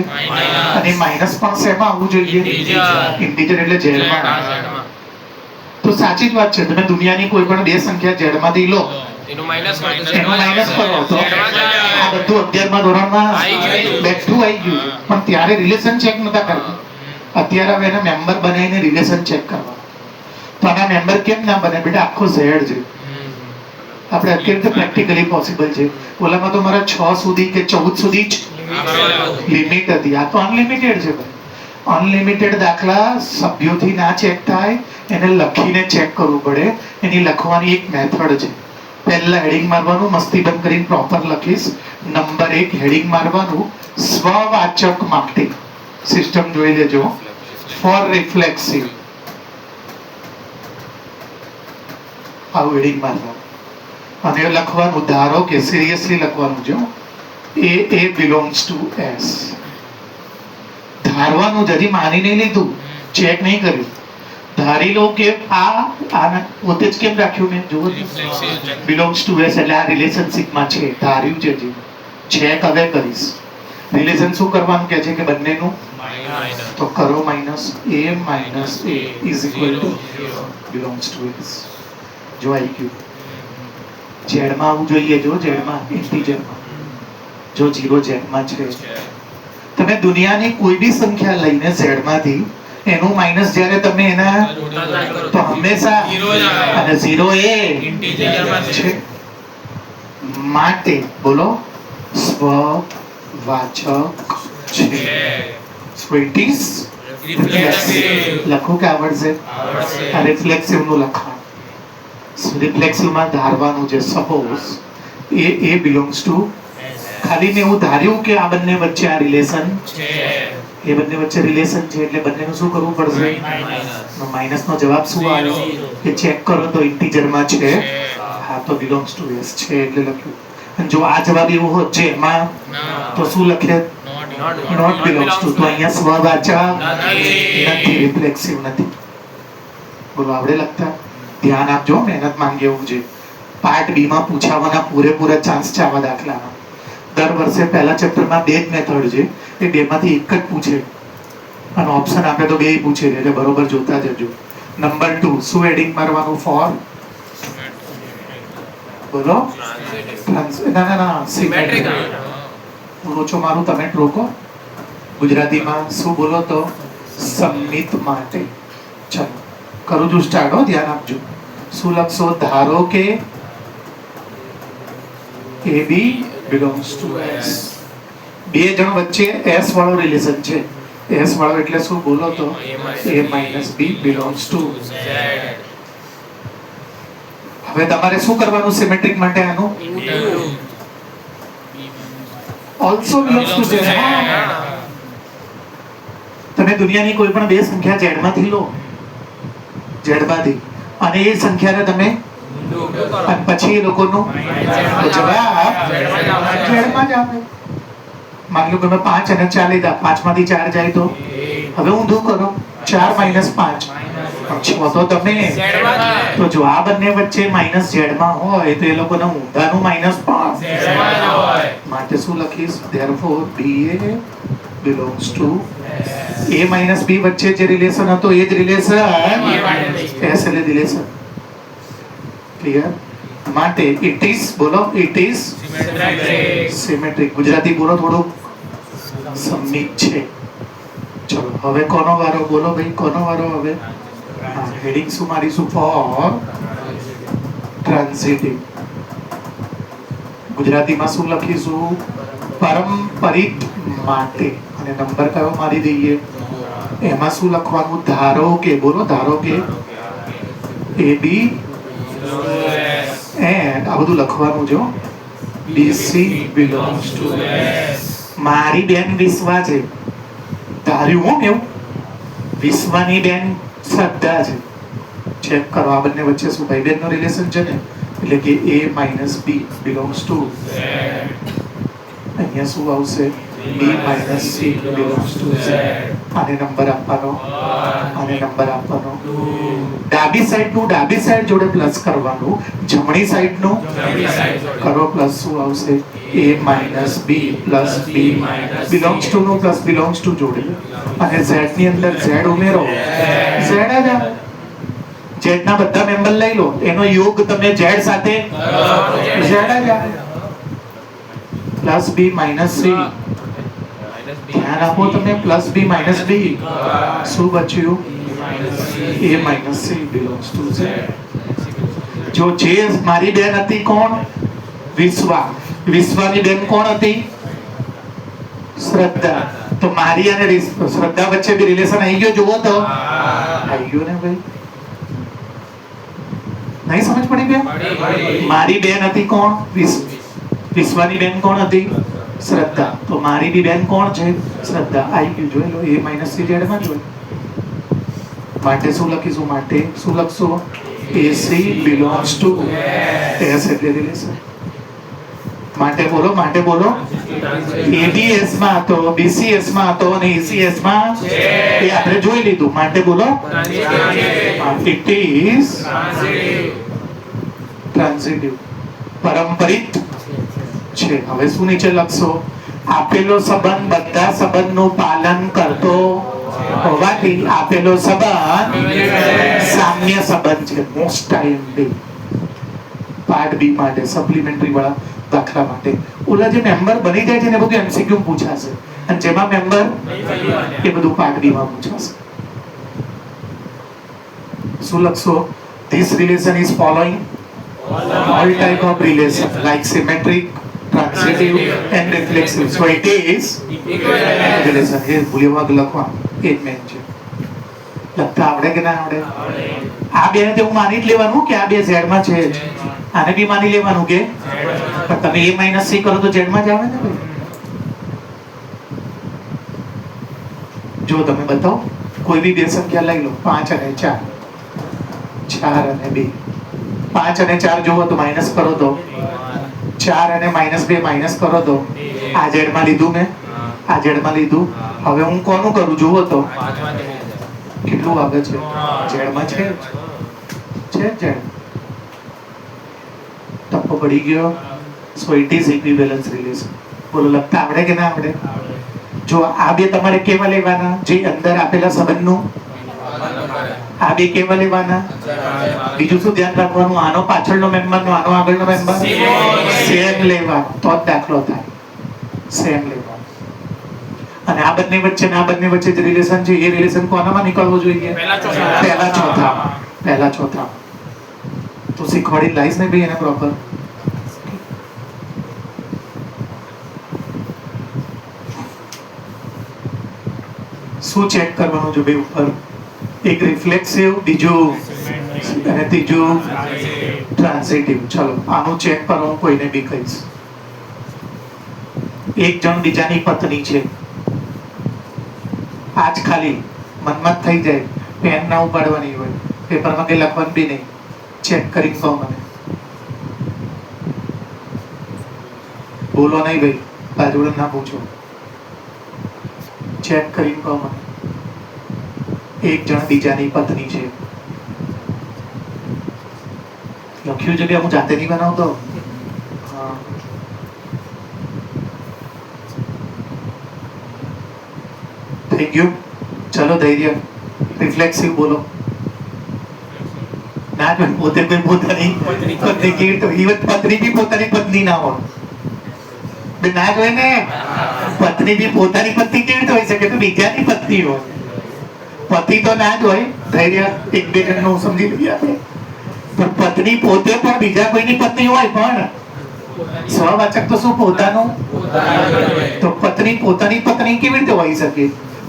S1: અને માઇનસ પણ શેમાં આવવું જોઈએ, ઇન્ટીજર એટલે ઝેડમાં. તો સાચી જ વાત છે, તમે દુનિયાની કોઈ પણ બે સંખ્યા ઝેડમાંથી લો, એનું માઇનસ કરો તો આ બધું 11મા ધોરણમાં બેઠું આવી ગયું. પણ ત્યારે રિલેશન ચેક નતા કરતા, અત્યારે હવે એના મેમ્બર બનાવીને રિલેશન ચેક કરવા. તો આના મેમ્બર કેમ ના બને બેટા, આખો ઝેડ છે. આપણે અત્યારે પ્રેક્ટિકલી પોસિબલ છે, ઓલામાં તો મારા 6 સુધી કે 14 સુધી જ લિમિટ હતી, આ તો અનલિમિટેડ છે ભાઈ. અનલિમિટેડ દાખલા સભ્યોથી ના ચેક થાય, એને લખીને ચેક કરવું પડે. એની લખવાની એક મેથડ છે, પહેલા હેડિંગ મારવાનું, મસ્તી બંધ કરીને પ્રોપર લખીશ. નંબર 1 હેડિંગ મારવાનું, સ્વવાચક માટે સિસ્ટમ જોઈ લેજો, ફોર રિફ્લેક્સિવ, આવું હેડિંગ મારવાનું. અને લખવાનું, ધારો કે સિરિયસલી લખવાનું છે, એ બિલોંગ્સ ટુ એસ. ધારવાનું જરી માની નહીં લીધું, ચેક નહીં કર્યું. ધારી લો કે આ પોતે જ કેમ રાખ્યું મેં, જુઓ બિલોંગ્સ ટુ એસ એટલે આ રિલેશનશિપમાં છે, ધાર્યું છે. ચેક હવે કરીશ. રિલેશન શું કરવાનું કહે છે કે બંનેનું તો કરો, minus A is equal to belongs to S. જો આવી ગયું, ઝેડમાં આવવું જોઈએ, જો ઝેડમાં ઇન્ટીજરમાં, જો 0 ઝેડમાં છે. તમે દુનિયાની કોઈ બી સંખ્યા લઈને ઝેડમાંથી એનું માઇનસ જ્યારે તમે એના તો હંમેશા અને 0 એ છે માટે બોલો સ્વવાચક છે. સ્વીટીસ લખો કે આવડશે, આ રિફ્લેક્સિવ નું લખવાનું. રિફ્લેક્સિવ માં ધારવાનું છે, સપોઝ એ બિલોંગ્સ ટુ, ખાલી મેં એવું ધાર્યું કે આ બંને વચ્ચે આ રિલેશન છે, એ બંને વચ્ચે રિલેશન છે, એટલે બંનેનું શું કરવું પડશે, માઇનસ નો જવાબ શું આવ્યો એ ચેક કરો તો ઇન્ટીજરમાં છે, હા તો બિલોંગ્સ ટુ એસ છે એટલે લખ્યું. અને જો આ જવાબ એવો હોત છે એમાં તો શું લખે, નોટ બિલોંગ્સ ટુ. તો અહીંયા સ્વવાચક નથી, રિફ્લેક્સિવ નથી. બોલો આવડે લખતા? ધ્યાન આપજો, મહેનત માંગે એવું છે. પાર્ટ બી માં પૂછાવાના પૂરેપૂરા ચાન્સ છે આવા દાખલાના. દર વર્ષે પહેલા ચેપ્ટરમાં 2 જ મેથડ છે, એ 2 માંથી એક જ પૂછે, અને ઓપ્શન આપે તો 2 પૂછે, એટલે બરોબર જોતા જજો. નંબર 2 શું હેડિંગ મારવાનું, ફોર બોલો ના સિમેટ્રિક. હું ઓછો મારું, તમે રોકો. ગુજરાતીમાં શું બોલો તો સંમિત માટે. ચલો કરું છું સ્ટાર્ટ, હો ધ્યાન આપજો. શું લખશો, ધારો કે AB belongs to S, બે જણ વચ્ચે એસ વાળો રિલેશન છે. એસ વાળો એટલે શું બોલો તો? a minus b belongs to. હવે તમારે શું કરવાનું સિમેટ્રિક માટે? આનું ઓલસો બિલોંગ્સ ટુ z. તમે દુનિયાની કોઈ પણ બે સંખ્યા z માંથી લો, z માંથી, અને એ સંખ્યાને તમે અને પછી એ લોકોનું જવાબ z માં જ આવે. માની લો કે મેં 5 અને 4 લીધા, 5 માંથી 4 જાય તો હવે ઊંધું કરો, 4 માઇનસ 5 6 તો તમે. તો જો આ બંને વચ્ચે માઇનસ z માં હોય તો એ લોકોના ઊંધાનું માઇનસ 5 માટે શું લખીશ? therefore ba belongs to a minus b. વચ્ચે જે રિલેશન હતો એ જ રિલેશન s એટલે રિલેશન. ક્લિયર? માટે ઇટ ઇઝ, બોલો, ઇટ ઇઝ સિમેટ્રિક. ગુજરાતી બોલો, થોડું સમમિત છે. ચલો હવે કોનો વારો? બોલો ભાઈ, કોનો વારો હવે? હા, હેડિંગ શું મારીશું? Four transitive. ગુજરાતીમાં શું લખીશું? પારંપરિક માટે. અને નંબર કયો મારી દઈએ? એમાં શું લખવાનું? ધારો કે, બોલો, ધારો કે એ બી એન્ડ આ બધું લખવાનું જો BC belongs to S. મારી બેન વિશ્વા છે, ધાર્યું હું એવું. વિશ્વાની બેન શ્રદ્ધા છે. ચેક કરો આ બંને વચ્ચે શું ભાઈ બેન નો રિલેશન છે ને, એટલે કે a minus b belongs to. અહીંયા શું આવશે? b minus c belongs to z. આને નંબર આપવાનો, આને નંબર આપવાનો. ડાબી સાઈડ નું ડાબી સાઈડ જોડે પ્લસ કરવાનું, જમણી સાઈડ નું કરો પ્લસ. શું આવશે? a minus b plus b belongs to નું પ્લસ belongs to જોડે, અને z ની અંદર z ઉમેરો, z જ આવે. z ના બધા મેમ્બર લઈ લો, એનો યોગ તમે z સાથે z જ આવે. Plus b minus c. ધ્યાન આપો તમે, પ્લસ b માઇનસ b. શું બચ્યું? a minus c belongs to z. જો જે મારી બેન હતી કોણ? વિશ્વા. વિશ્વાની બેન કોણ હતી? શ્રદ્ધા. તો મારી અને શ્રદ્ધા વચ્ચે બી રિલેશન આવી ગયો, જુઓ તો આવી ગયો ને ભાઈ. નહીં સમજ પડી બેન? મારી બેન હતી કોણ? વિશ્વાની બેન કોણ હતી? શ્રદ્ધા. તો મારી બી બેન કોણ છે? શ્રદ્ધા. આવી ગયું, જોઈ લો, a માઇનસ c z માં જોઈ. માટે શું લખીશું? માટે શું લખશો? AC belongs to S એટલે રિલેશન. માટે બોલો, માટે બોલો. ABS માં હતો, BCS માં હતો અને ECS માં એ આપણે જોઈ લીધું. માટે બોલો, it is transitive. પારંપરિક છે. હવે શું નીચે લખશો? આપેલો સંબંધ બધા સંબંધનું પાલન કરતો હોવાથી આપેલો સંબંધ સામ્ય સંબંધ છે. મોસ્ટ ટાઈમ પાર્ટ બી માટે, સપ્લિમેન્ટરી વાળા દાખલા માટે. ઓલા જે મેમ્બર બની જાય છે ને બધું MCQ પૂછાશે, અને જેમાં મેમ્બર એ બધું પાર્ટ બી માં પૂછાશે. શું લખશો? This relation is following all type of relation like symmetric, transitive and reflexive. So it is relation. એ ભૂલ્યો લખવાનું એ જ મેન છે. લખતા આવડે કે ના આવડે? આ બે ને હું માની જ લેવાનું કે આ બે z માં છે. આને બી માની લેવાનું કે પણ તમે a માઇનસ c કરો તો z માં જ આવે ને ભાઈ. જો તમે બતાવો કોઈ બી બે સંખ્યા લઈ લો, 5 અને 4, 4 અને 2. 5 અને 4 જોવો તો માઇનસ કરો તો 4 અને -2 માઇનસ કરો તો આ z માં લીધું મેં, આ z માં લીધું. હવે હું કોનું કરું જુઓ તો કેટલું આવે છે? z માં છે z. ટપ્પો પડી ગયો. So it is equivalence relation. બોલો, લખતા આવડે કે ના આવડે? જો આ બે તમારે કેવા લેવાના? જે અંદર આપેલા સંબંધનું. આ બે કેવા લેવાના? બીજું શું ધ્યાન રાખવાનું? આનો પાછળનો મેમ્બર નો આનો આગળનો મેમ્બર સેમ લેવાનો, તો જ દાખલો થાય. સેમ લેવાનો. અને આ બંને વચ્ચે ને આ બંને વચ્ચે જે રિલેશન છે એ રિલેશન કોનામાં નીકળવો જોઈએ? પહેલા ચોથામાં. પહેલા ચોથામાં. તો શીખવાડી લાઈશ ને ભાઈ એને પ્રોપર. શું ચેક કરવાનું છે બે ઉપર? એક રિફ્લેક્સિવ, બીજું અને ત્રીજું ટ્રાન્ઝિટિવ. ચલો આનું ચેક કરો, હું કોઈને બી કહીશ. એક જણ બીજાની પત્ની છે, આજ ખાલી મનમાં થઈ જાય, પેન ના ઉપાડવાની હોય, પેપરમાં કઈ લખવાનું બી નહીં, ચેક કરી કહો મને. બોલો નહીં ભાઈ, બાજુ ના પૂછો, ચેક કરી કહો મને. એક જણ બીજાની પત્ની છે. લખ્યું છે કે હું જાતે નહીં બનાવતો. થઈ ગયું? ચલો ધૈર્ય. રિફ્લેક્સિવ બોલો. ના જો પોતે કોઈ પોતાની પત્ની કેવી તો ઈવન પત્ની બી પોતાની પત્ની ના હોય. ના જોઈએ ને, પત્ની બી પોતાની પત્ની કેવી હોય શકે તો બીજાની પત્ની હોય. પતિ તો ના જ હોય. ધૈર્ય. એક બે જણનું સમજી લઈએ આપણે. પણ પત્ની પોતે પણ બીજા કોઈની પત્ની હોય, પણ સ્વવાચક તો શું પોતાનું? તો પત્ની પોતાની પત્ની કેવી રીતે હોઈ શકે?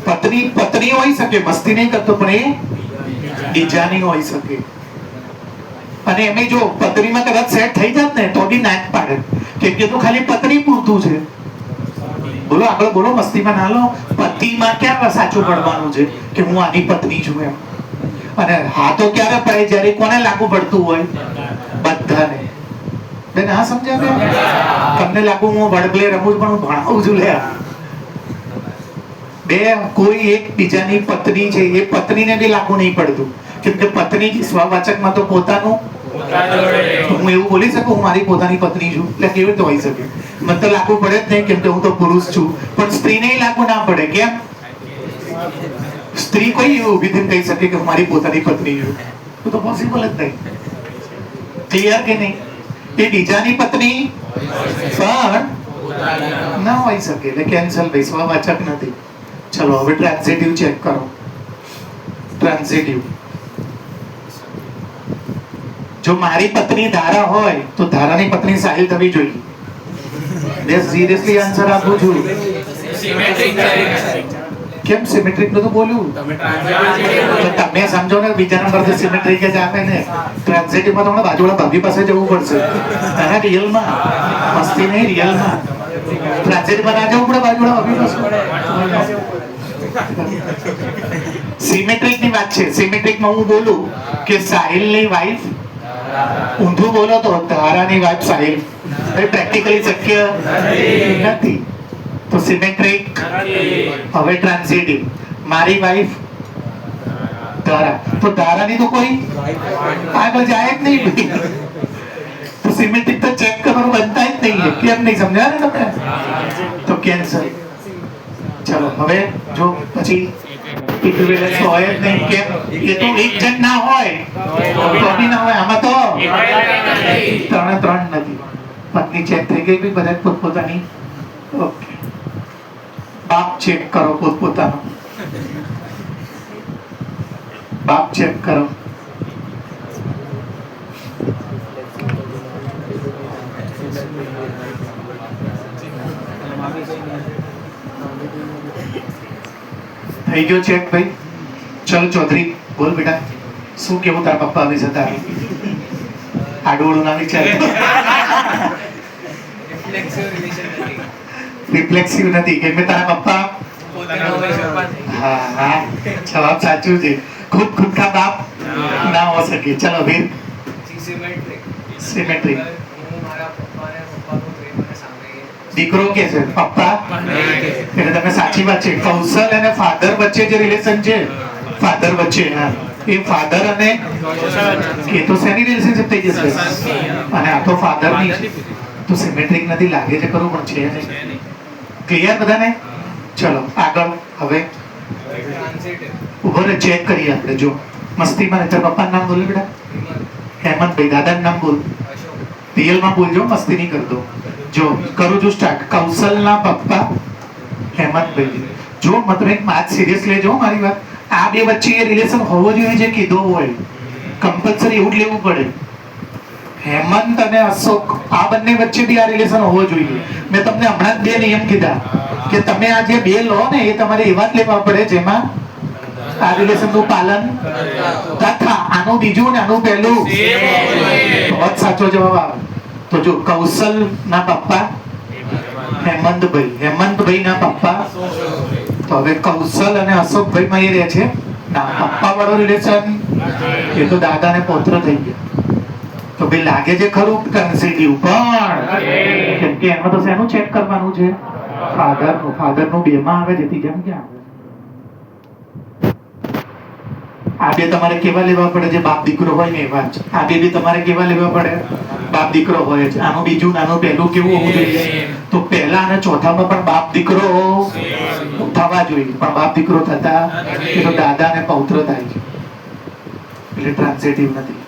S1: પત્ની પત્ની હોઈ શકે, મસ્તી નહીં કરતો, પણ એ બીજાની હોઈ શકે. અને એમે જો પત્નીમાં કદાચ સેટ થઈ જાત ને તો બી ના જ પાડે, કેમ કે તો ખાલી પત્ની પૂરતું છે. બોલો આગળ બોલો, મસ્તીમાં ના લો. પતિમાં ક્યાં સાચું પડવાનું છે કે હું આની પત્ની છું એમ? અને હા તો ક્યારે પડે? જ્યારે કોને લાગુ પડતું હોય? બધાને. બેન હા સમજ્યા બેન? તમને લાગુ હું વડપ્લે રમું પણ હું ભણાવું છું લે. બે કોઈ એક બીજાની પત્ની છે, એ પત્નીને બી લાગુ નહીં પડતું, કેમ કે પત્ની સ્વવાચકમાં તો પોતાનું. હું એવું બોલી શકું હું મારી પોતાની પત્ની છું? એટલે કેવી રીતે હોઈ શકે? મને તો લાગુ પડે જ નહીં, કેમ કે હું તો પુરુષ છું. પણ સ્ત્રીને લાગુ ના પડે. કેમ? સ્ત્રી કોઈ એવું ઊભી થઈને કહી શકે કે હું મારી પોતાની પત્ની છું? તો પોસિબલ જ નહીં. ક્લિયર કે નહીં? એ બીજાની પત્ની પણ ના હોઈ શકે, એટલે કેન્સલ ભાઈ, સ્વવાચક નથી. ચલો હવે ટ્રાન્ઝિટિવ ચેક કરો. ટ્રાન્ઝિટિવ. જો મારી પત્ની ધારા હોય તો ધારાની પત્ની સાહિલ થવી જોઈએ. બે સિરિયસલી આન્સર આપું છું. કેમ સિમેટ્રિક નું તો બોલ્યું તો તમે સમજો ને, બીજા નંબર તો સિમેટ્રિક જ આપે ને. ટ્રાન્ઝિટિવ માં તમને બાજુવાળા ભાભી પાસે જવું પડશે. તારા રિયલમાં મસ્તી નહીં, રિયલમાં. ટ્રાન્ઝિટિવ માં ના જવું પડે બાજુવાળા ભાભી પાસે. સિમેટ્રિક ની વાત છે. સિમેટ્રિક માં હું બોલું કે સાહિલ ની વાઈફ, ઊંધું બોલો તો ધારાની વાઈફ સાહિલ, પ્રેક્ટિકલી શક્ય નથી. તો સિમેટ્રિક. હવે ટ્રાન્ઝિટિવ. મારી વાઈફ ધારા, તો ધારાની તો કોઈ આગળ જાય જ નહીં. તો સિમેટ્રિક તો ચેક કરવાનું બનતા જ નહીં. કેમ નહીં સમજ્યા ને તમે? તો કેન્સલ. ચલો હવે જો પછી ઇક્વિવેલન્સ હોય જ નહીં. કેમ? એ તો એક જણ ના હોય તો બી ના હોય. આમાં તો ત્રણ નથી. પત્ની ચેક થઈ ગઈ બી બધા પોતપોતાની. ઓકે. બાપ ચેક કરો પોતપોતાનો. બાપ ચેક કરો. થઈ ગયો ચેક ભાઈ? ચલ ચૌધરી બોલ બેટા, શું કેવું તારા પપ્પા વિશે તારું? આડું ના વિચાર. રિફ્લેક્સિવ નથી, કેમ કે તારા પપ્પા. હા હા, જવાબ સાચું છે. ખુદ કા બાપ ના હો શકે. ચલો વીર. સિમેટ્રિક. દીકરો કે છે પપ્પા, એટલે તમે સાચી વાત છે. કૌશલ અને ફાધર વચ્ચે જે રિલેશન છે, ફાધર વચ્ચે, એ ફાધર અને એ તો શેની રિલેશનશિપ થઈ જશે? અને આ તો ફાધર ની. તો સિમેટ્રિક નથી, લાગે છે ખરું પણ છે નહીં. ક્લિયર બધાને? ચલો આગળ. હવે ઉભો રે, ચેક કરીએ આપણે. જો મસ્તીમાં ને, તારા પપ્પાનું નામ બોલ બેટા. હેમંતભાઈ. દાદાનું નામ બોલ. રિયલમાં બોલજો, મસ્તી નહીં કરતો. જો કરું છું સ્ટાર્ટ. કૌશલના પપ્પા હેમંતભાઈ. જો મતલબ એક વાત સિરિયસ લેજો મારી વાત. આ બે વચ્ચે એ રિલેશન હોવો જોઈએ જે કીધો હોય. કમ્પલસરી એવું જ લેવું પડે. હેમંત અને અશોક આ બંને વચ્ચે બી આ રિલેશન હોવો જોઈએ. મેં તમને હમણાં જ 2 નિયમ કીધા કે તમે આ જે 2 લો ને એ તમારે એવા જ લેવા પડે જેમાં આ રિલેશન નું પાલન તથા આનું બીજું ને આનું પહેલું બહુ સાચો જવાબ આવે. તો જો કૌશલ ના પપ્પા હેમંતભાઈ ના પપ્પા. તો હવે કૌશલ અને અશોકભાઈ માં એ રહે છે ના પપ્પા વાળો રિલેશન, એ તો દાદા ને પૌત્ર થઈ ગયા. તો ભાઈ લાગે છે ખરું કન્સિટિવ, પણ કેમ કે એમાં તો શેનું ચેક કરવાનું છે? ફાધર નું 2 માં આવે જેથી જેમ ક્યાં આ 2 તમારે કેવા લેવા પડે? જે બાપ દીકરો હોય ને એવા જ. આ 2 બી તમારે કેવા લેવા પડે? બાપ દીકરો હોય છે. આનું બીજું નાનું પહેલું કેવું હોવું જોઈએ? તો પહેલા અને ચોથામાં પણ બાપ દીકરો થવા જોઈએ, પણ બાપ દીકરો થતા એ તો દાદા અને પૌત્ર થાય છે, એટલે ટ્રાન્સિટિવ નથી.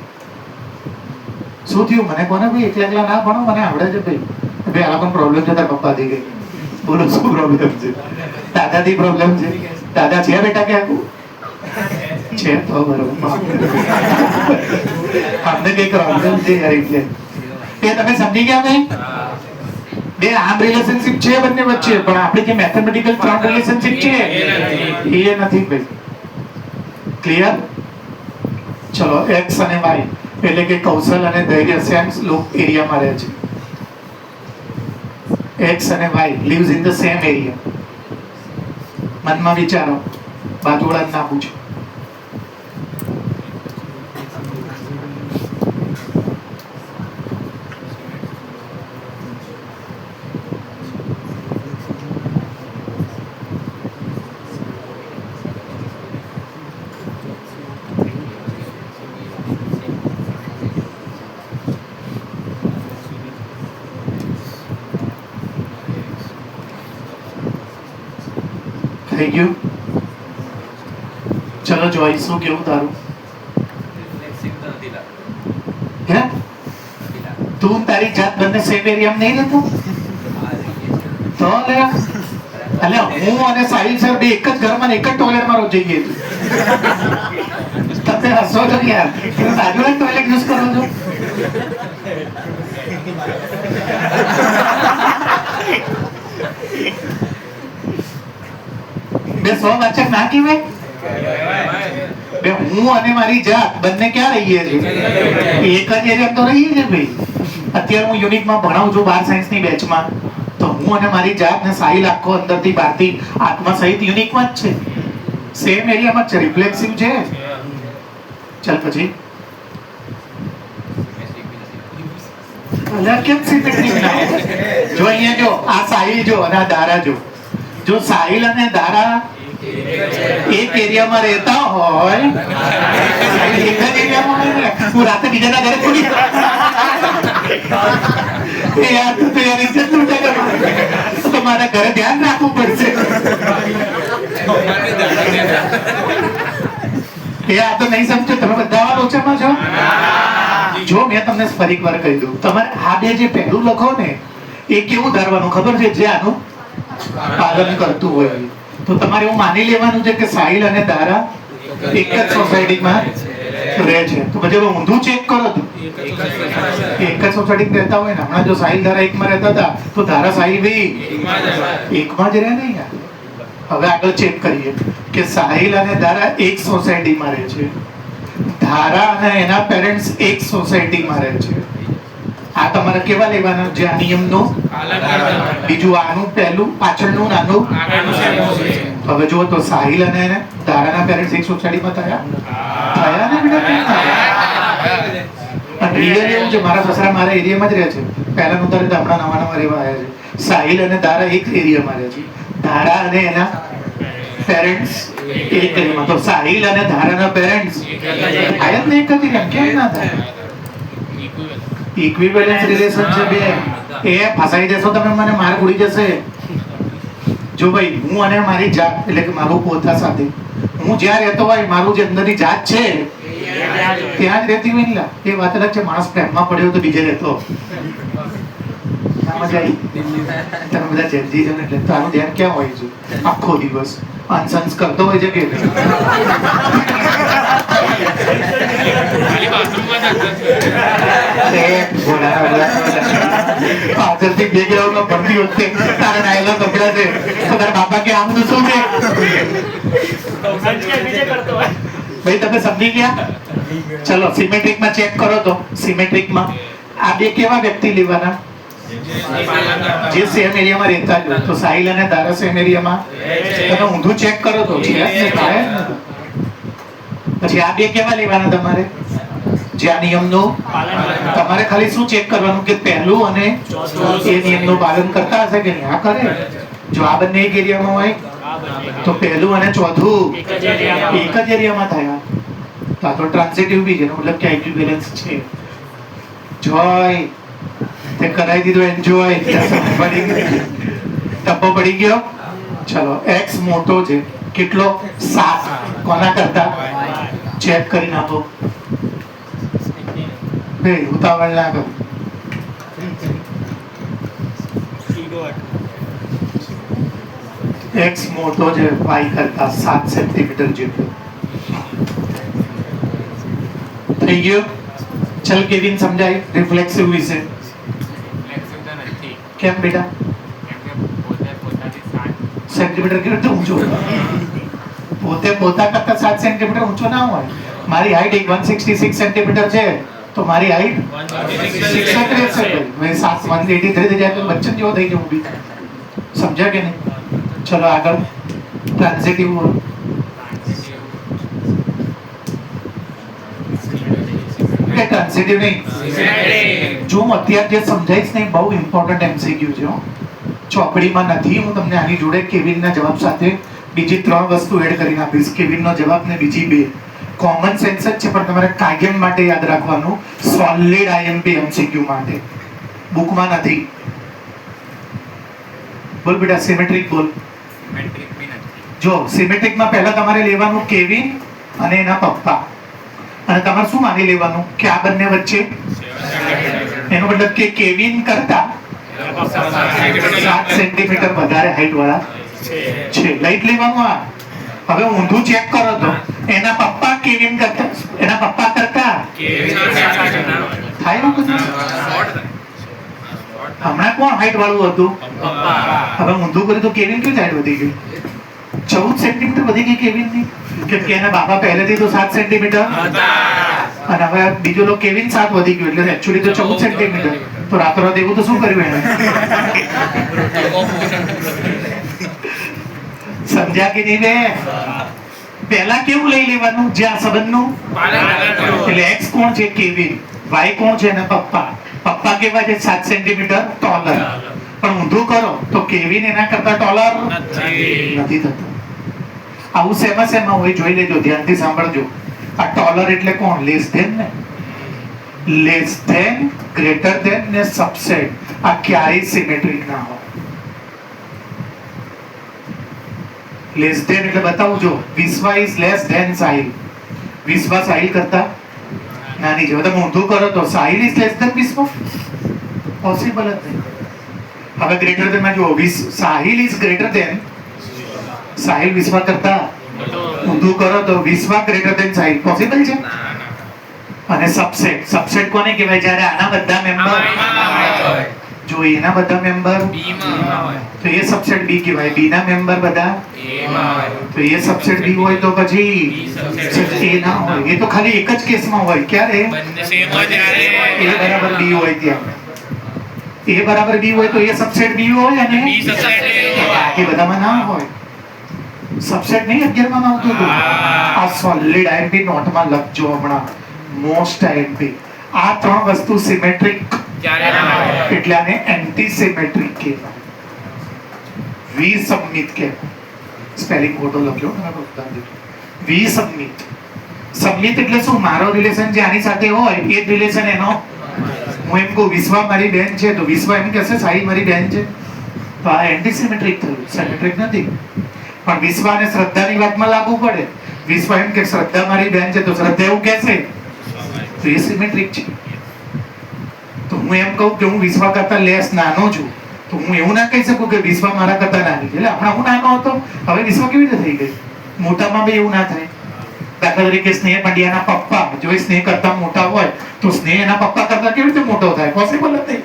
S1: શું થયું? મને કોને ભાઈ એકલા ના ભણો, મને આવડે છે ભાઈ આ પણ પ્રોબ્લેમ છે તારા પપ્પા થી ગઈ. બોલો શું પ્રોબ્લેમ છે? દાદાથી પ્રોબ્લેમ છે? દાદા છે બેટા કે આખું છે તો બરોબર અમને કઈ પ્રોબ્લેમ છે યાર. એટલે એ તમે સમજી ગયા ભાઈ? 2 આમ રિલેશનશિપ છે બંને વચ્ચે, પણ આપણી જે મેથેમેટિકલ 3 રિલેશનશિપ છે એ નથી ભાઈ. ક્લિયર? ચલો એક્સ અને વાય એટલે કે કૌશલ અને ધૈર્ય સેમ એરિયામાં રહે છે. એક્સ અને Y lives in the same area. મનમાં વિચારો, બાજુવાળાને ના પૂછો. થઈ ગયું? ચલો જોઈ શું કેવું તારું? હે તું તારી જાત બંને સેમ એરિયામાં નહીં રહેતો? તો લે એટલે હું અને સાહિલ સર બે એક જ ઘરમાં એક જ ટોયલેટમાં રોજ જઈએ. તમે હસો છો યાર, તમે બાજુમાં ટોયલેટ યુઝ કરો છો? બે 100 વાચક ના કહેવાય? બે હું અને મારી જાત બંને ક્યાં રહીએ છીએ? એક જ એરિયા તો રહીએ છીએ ભાઈ. અત્યારે હું યુનિટમાં ભણાવું છું 12 સાયન્સની બેચમાં, તો હું અને મારી જાત ને સાહિલ આખો અંદરથી બહારથી આત્મા સહિત યુનિકમાં જ છે, સેમ એરિયામાં જ છે, રિફ્લેક્સિવ છે. ચાલ પછી કેમ સિમેટ્રિક ના? જો અહીંયા જો આ સાહિલ જો અને આ દારા જો સાહિલ અને દારા એક એરિયામાં રહેતા હોય, એક જ એરિયામાં હોય ને, હું રાતે બીજાના ઘરે થોડી યાર તું તો યાર ઇજ્જત લૂંટા કર, તો મારા ઘરે ધ્યાન રાખવું પડશે. એ આ તો નહીં સમજો. તમે બધા લોચામાં છો. જો મેં તમને ફરી વાર કહી દઉં, તમારે આ 2 જે પહેલું લખો ને એ કેવું ધારવાનું ખબર છે? જે આનું પાલન કરતું હોય. તો તમારે એવું માની લેવાનું છે કે સાહિલ અને દારા એક જ સોસાયટીમાં રહે છે. તો પછી ઊંધું ચેક કરો તો એક જ સોસાયટીમાં રહેતા હોય ને. હમણાં જો સાહિલ દારા એકમાં રહેતા હતા તો દારા સાહિલ બી એકમાં જ રહે ને યાર. હવે આગળ ચેક કરીએ કે સાહિલ અને દારા એક સોસાયટીમાં રહે છે, ધારા અને એના પેરેન્ટ્સ એક સોસાયટીમાં રહે છે. આ તમારે કેવા લેવાના? જે આ નિયમનો બીજું આનું પહેલું પાછળનું નાનું. હવે જુઓ તો સાહિલ અને દારાના પેરેન્ટ્સ એક સોસાયટીમાં થયા ને બેટા? રિયલ એવું છે. મારા સસરા મારા એરિયામાં જ રહે છે. પહેલા નું તારે હમણાં નવા રહેવા આવ્યા છે. સાહિલ અને દારા એક એરિયામાં રહે છે, ધારા અને એના પેરેન્ટ્સ એક એરિયામાં. તો સાહિલ અને ધારાના પેરેન્ટ્સ આયા જ ને એક જ એરિયા, કેમ ના થાય? ઇક્વિવેલન્સ રિલેશન છે બે. એ ફસાઈ જશો તમે, મને માર ઉડી જશે. જો ભાઈ હું અને મારી જાત એટલે કે મારું પોતા સાથે હું જ્યાં રહેતો હોય, મારું જે અંદરની જાત છે ત્યાં જ રહેતી હોય ને. એ વાત અલગ છે. માણસ પ્રેમમાં પડ્યો તો બીજે રહેતો. મજા આવી? તમે બધા જલ્દી છે ને એટલે તારું ધ્યાન ક્યાં હોય છે? આખો દિવસ અનસન્સ કરતો હોય છે કે બેકગ્રાઉન્ડમાં ભરતી વખતે તારા ડાયલોગ કપડા છે તો તારા બાપા કે આમ તો શું છે ભાઈ તમે સમજી ગયા? ચલો સિમેટ્રિકમાં ચેક કરો તો સિમેટ્રિકમાં આ બે કેવા વ્યક્તિ લેવાના જે સેમ એરિયામાં રહેતા જ હોય. તો સાહિલ અને તારા સેમ એરિયામાં તમે ઊંધું ચેક કરો તો છે જ ને, થાય જ ને. પછી આ બે કેવા લેવાના તમારે જે આ નિયમનું તમારે ખાલી શું ચેક કરવાનું કે પહેલું અને એ નિયમનું પાલન કરતા હશે કે નહીં? આ કરે. જો આ બંને એક એરિયામાં હોય તો પહેલું અને ચોથું એક જ એરિયામાં થાય. તો આ તો ટ્રાન્ઝિટિવ બી છે મતલબ કે ઇક્વિવેલન્સ છે. જોય તે કરાવી દીધું એન્જોય ટપ્પો પડી ગયો. ચલો x મોટો છે કેટલો? 7. કોના કરતા? ચેક કરી નાખો ભાઈ, ઉતાવળ ના કરો. x મોટો છે y કરતા 7 સેન્ટીમીટર જેટલો. થઈ ગયો? ચલ કેવિન સમજાય રિફ્લેક્સિવ વિશે. કેમ બેટા? સેન્ટીમીટર કેટલો ઊંચો? પોતે પોતા કરતા 7 સેન્ટીમીટર ઊંચો ના હોય. મારી હાઈટ 166 સેન્ટીમીટર છે તો મારી હાઈટ 136 છે. મેં 183 થઈ જાય તો બચ્ચન જેવો થઈ જવું બી. સમજ્યા કે નહીં? ચલો આગળ ટ્રાન્ઝિટિવ ટ્રાન્ઝિટિવ નહીં. જો હું અત્યારે જે સમજાઈશ ને બહુ ઇમ્પોર્ટન્ટ એમસીક્યુ છે. ચોપડીમાં નથી. હું તમને આની જોડે કેવિનના જવાબ સાથે બીજી 3 વસ્તુ એડ કરીને આપીશ. કેવિનનો જવાબ ને બીજી 2 કોમન સેન્સ જ છે પણ તમારે કાયમ માટે યાદ રાખવાનું. સોલિડ આઈએમપી એમસીક્યુ માટે બુકમાં નથી. બોલ બેટા સિમેટ્રિક બોલ. જો સિમેટ્રિકમાં પહેલા તમારે લેવાનું કેવિન અને એના પપ્પા અને તમારે શું માની લેવાનું કે આ બંને વચ્ચે એનો મતલબ કે કેવિન કરતા 7 સેન્ટીમીટર વધારે હાઈટ વાળા છે. લાઈટ લેવાનું. આ હવે ઊંધું ચેક કરો તો એના પપ્પા કેવિન કરતા થાય ને કશું? હમણાં કોણ હાઈટ વાળું હતું? હવે ઊંધું કર્યું તો કેવિન કેવી હાઈટ વધી ગઈ? 14 સેન્ટીમીટર વધી ગઈ કેવિન ની. કેમ કે એના બાપા પહેલેથી તો 7 સેન્ટીમીટર અને હવે બીજો લોકો કેવિન 7 વધી ગયો એટલે એક્ચ્યુઅલી તો 14 સેન્ટીમીટર. તો રાતોરાત એવું તો શું કર્યું એને? સમજ્યા કે નહીં? બે પહેલા કેવું લઈ લેવાનું જે આ સંબંધનું એટલે x કોણ છે? કેવિન. y કોણ છે? એના પપ્પા. પપ્પા કેવા છે? 7 સેન્ટીમીટર ટોલર. પણ ઊંધું કરો તો કેવિન એના કરતા ટોલર નથી થતો. આવું શેમાં હોય જોઈ લેજો, ધ્યાનથી સાંભળજો. આ ટોલર એટલે કોણ? લેસ ધેન ને. લેસ ધેન, ગ્રેટર ધેન ને સબસેટ. આ ક્યારેય સિમેટ્રિક ના હોય. લેસ ધેન એટલે બતાવું જો Vishwa is less than Sahil. Vishwa Sahil કરતા નાની છે. તમે ઊંધું કરો તો Sahil is less than Vishwa? Possible જ નહીં. હવે ગ્રેટર ધેન માં જુઓ, Sahil is greater than Sahil Vishwa કરતા. ઊંધું કરો તો Vishwa greater than Sahil. Possible છે? અને સબસેટ. સબસેટ કોને કહેવાય? જ્યારે આના બધા મેમ્બર જો એના બધા મેમ્બર તો એ સબસેટ બી કહેવાય. બી ના મેમ્બર બધા તો એ સબસેટ બી હોય તો પછી એ ના હોય. એ તો ખાલી એક જ કેસમાં હોય. ક્યારે? એ બરાબર બી હોય ત્યાં. એ બરાબર બી હોય તો એ સબસેટ બી હોય અને બાકી બધામાં ના હોય. સબસેટ નહીં 11 માં આવતું હતું. આ સોલિડ આઈએમપી નોટમાં લખજો હમણાં. Most IMP. આ 3 વસ્તુ સિમેટ્રિક એટલે આને એન્ટી સિમેટ્રિક કહેવાય. વિસંમિત કહેવાય. સ્પેલિંગ ખોટો લખ્યો. વિસંમિત. સંમિત એટલે શું? મારો રિલેશન જે આની સાથે હોય એ જ રિલેશન એનો. હું એમ કહું વિશ્વા મારી બેન છે તો વિશ્વા એમ કહેશે સાહિલ મારી બેન છે તો આ એન્ટી સિમેટ્રિક થયું. સિમેટ્રિક નથી. પણ વિશ્વા અને શ્રદ્ધાની વાતમાં લાગુ પડે. વિશ્વા એમ કે શ્રદ્ધા મારી બેન છે તો શ્રદ્ધા એવું કહેશે તો એ સિમેટ્રિક છે. તો હું એમ કહું કે હું વિશ્વા કરતા લેસ નાનો છું તો હું એવું ના કહી શકું કે વિશ્વા મારા કરતા નાની છે. એટલે હમણાં હું નાનો હતો હવે વિશ્વા કેવી રીતે થઈ ગઈ? મોટામાં બી એવું ના થાય. દાખલા તરીકે સ્નેહ પંડ્યાના પપ્પા જો સ્નેહ કરતા મોટા હોય તો સ્નેહ એના પપ્પા કરતા કેવી રીતે મોટો થાય? પોસિબલ જ નહીં.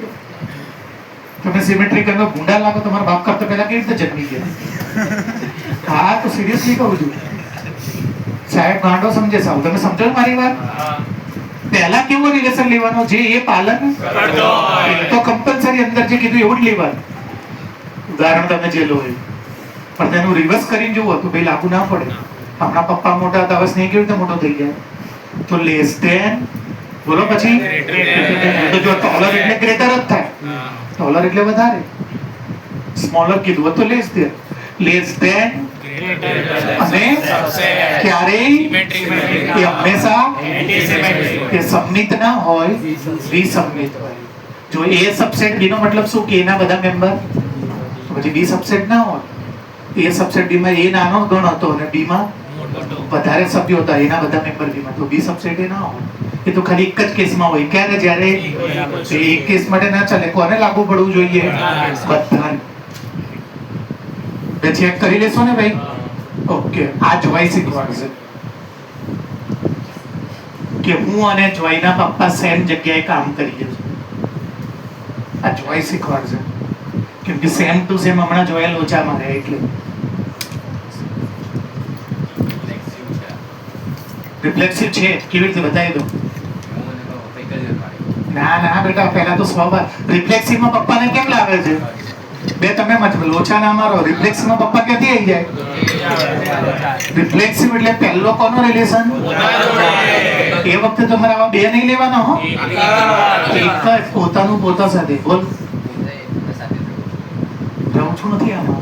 S1: તમે સિમેટ્રી કરતા ભૂંડા લાગો, તમારા બાપ કરતા પહેલા કેવી રીતે જન્મી ગયા? હા, તો સિરિયસલી કહું છું સાહેબ, ગાંડો સમજે સાવ. તમે સમજો મારી વાત? પહેલા કેવો રિલેશન લેવાનો જે એ પાલન કરતો હોય તો કમ્પલસરી અંદર જે કીધું એવું જ લેવાનું. ઉદાહરણ તમે જે લો એ, પણ તેનું રિવર્સ કરીને જુઓ તો ભાઈ લાગુ ના પડે. હમણાં પપ્પા મોટા હતા, હવે સ્નેહ કેવી રીતે મોટો થઈ ગયા? તો લેસ ધેન બોલો, પછી તો જો ટોલર એટલે ગ્રેટર જ થાય, ટોલર એટલે વધારે, સ્મોલર કીધું તો લેસ ધેન, લેસ ધેન અને ક્યારેય એ હંમેશા એ સબમિત ના હોય, વિસબમિત હોય. જો એ સબસેટ બી નો મતલબ શું કે એના બધા મેમ્બર, પછી બી સબસેટ ના હોય. એ સબસેટ બી માં એ નાનો ગણ હતો અને બી માં વધારે સભ્યો હતા, એના બધા મેમ્બર બી માં, તો બી સબસેટ એ ના હોય. એ તો ખાલી એક જ કેસમાં હોય. ક્યારે? જ્યારે એક કેસ માટે ના ચાલે. કોને લાગુ પડવું જોઈએ? બધાને. ચેક કરી લેશો ને ભાઈ? ઓકે. આ જોઈ શીખવાડશે કે હું અને જોઈના પપ્પા સેમ જગ્યાએ કામ કરીએ છીએ. આ જોઈ શીખવાડશે કેમ કે સેમ ટુ સેમ હમણાં જોયેલ ઓછા મારે એટલે રિફ્લેક્સિવ છે. કેવી રીતે બતાવી દો? ના ના બેટા, પહેલા તો સ્વભાવ. રિફ્લેક્સિવ માં પપ્પાને કેમ લાગે છે? બે તમે મત લોચા ના મારો. રિફ્લેક્સિવ માં પપ્પા ક્યાંથી આવી જાય? રિફ્લેક્સિવ એટલે પહેલો કોનો રિલેશન? એ વખતે તમારે આવા બે નહીં લેવાના હો, એક જ પોતાનું પોતા સાથે. બોલ, રહું છું નથી આમાં.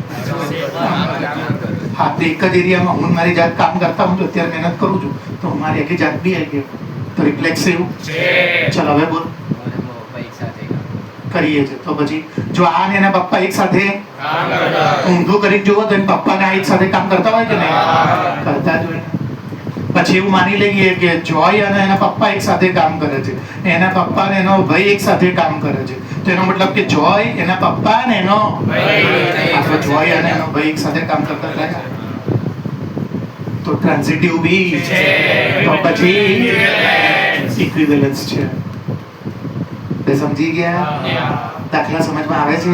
S1: હા, તો એક જ એરિયામાં હું મારી જાત કામ કરતા હું અત્યારે મહેનત કરું છું, તો મારી આખી જાત બી આવી ગઈ, તો રિફ્લેક્સિવ ચલો હવે બોલ કરીએ છીએ. તો પછી જો આ ને એના પપ્પા એક સાથે ઊંધું કરી જુઓ તો એના પપ્પા ને એક સાથે કામ કરતા હોય કે નહીં? કરતા જ હોય. પછી એવું માની લઈએ કે જોય અને એના પપ્પા એક સાથે કામ કરે છે, એના પપ્પા ને એનો ભાઈ એક સાથે કામ કરે છે, તો એનો મતલબ કે જોય એના પપ્પા ને એનો ભાઈ, જોય અને એનો ભાઈ એક સાથે કામ કરતા થાય, તો ટ્રાન્ઝિટિવ બી છે, તો પછી ઇક્વિવેલન્સ છે. સમજી ગયા? દાખલા સમજમાં આવે છે?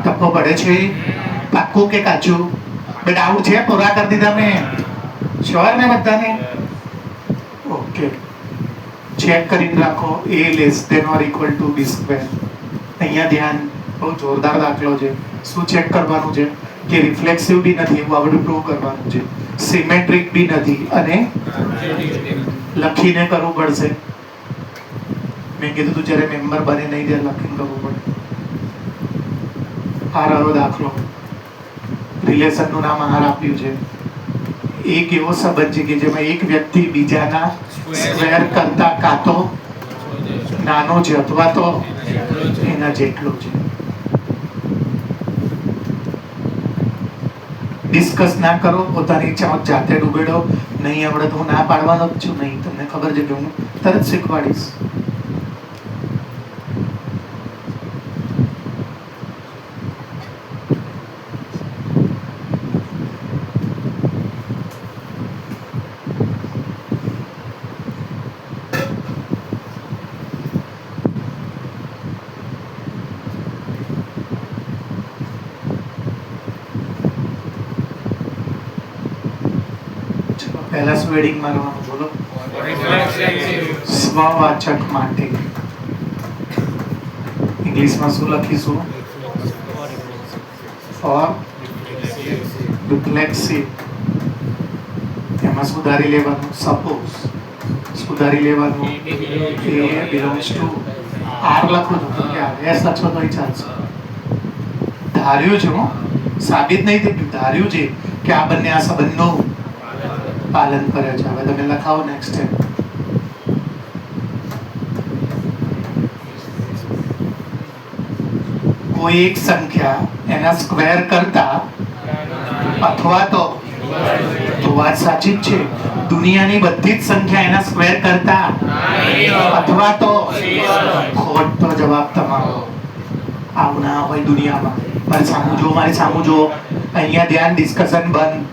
S1: ટપ્પો પડે છે? પાક્કું કે કાચું? બેટા આવું છે? પૂરા કરી દીધા મેં? શ્યોર ને બધાને? ઓકે. ચેક કરીને રાખો. a less than or equal to b square. અહીંયા ધ્યાન, બહુ જોરદાર દાખલો છે. શું ચેક કરવાનું છે? કે રિફ્લેક્સિવ બી નથી, એવું આપણે પ્રૂવ કરવાનું છે, સિમેટ્રિક બી નથી, અને લખીને કરવું પડશે. મેં કીધું તું જ્યારે મેમ્બર બને નહીં ત્યારે લખીને કરવું પડે. આ રહ્યો દાખલો. રિલેશનનું નામ આહાર આપ્યું છે. એક એવો સંબંધ છે કે જેમાં એક વ્યક્તિ બીજાના સ્ક્વેર કરતા કાં તો નાનો છે અથવા તો એના જેટલો છે. ડિસ્કસ ના કરો, પોતાની ઈચ્છામાં જાતે ડૂબેડો. નહીં આવડે તો હું ના પાડવાનો જ છું. નહીં, તમને ખબર છે કે હું તરત શીખવાડીશ. પહેલા સ્વેડિંગ મારવાનું બોલો. સ્વવાચક માટે ઇંગ્લિશમાં શું લખીશું? ફોર રિફ્લેક્સિવ. એમાં સુધારી લેવાનું. સપોઝ સુધારી લેવાનું. એ બિલોંગ્સ ટુ આર લખું છું તો કે એસ લખશો તો ચાલશે. ધાર્યું છે, હું સાબિત નહીં થયું, ધાર્યું છે કે આ બંને આ સંબંધનું પાલન કરે છે. હવે તમે લખાવો નેક્સ્ટ સ્ટેપ. કોઈ એક સંખ્યા એના સ્ક્વેર કરતા અથવા તો વાત સાચી જ છે, દુનિયાની બધી જ સંખ્યા એના સ્ક્વેર કરતા અથવા તો ખોટો જવાબ તમારો. આવું ના હોય દુનિયામાં. મારી સામું જો, મારી સામું જો. અહીંયા ધ્યાન, ડિસ્કશન બંધ.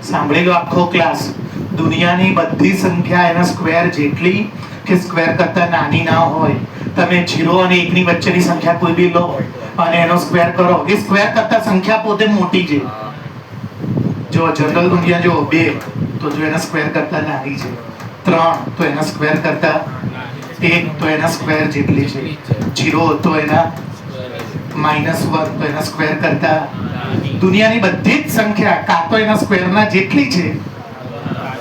S1: સાંભળી લો આખો ક્લાસ. દુનિયાની બધી સંખ્યા એના સ્ક્વેર જેટલી કે સ્ક્વેર કરતા નાની ના હોય તમે 0 અને 1 ની વચ્ચેની સંખ્યા કોઈ બી લો અને એનો સ્ક્વેર કરો, એ સ્ક્વેર કરતા સંખ્યા પોતે મોટી છે. જો જનરલ દુનિયા જો 2 તો જો એના સ્ક્વેર કરતા નાની છે, 3 તો એના સ્ક્વેર કરતા 1 તો એના સ્ક્વેર જેટલી છે, 0 તો એના -1 તો એના સ્ક્વેર કરતા દુનિયાની બધી જ સંખ્યા કાં તો એના સ્ક્વેરના જેટલી છે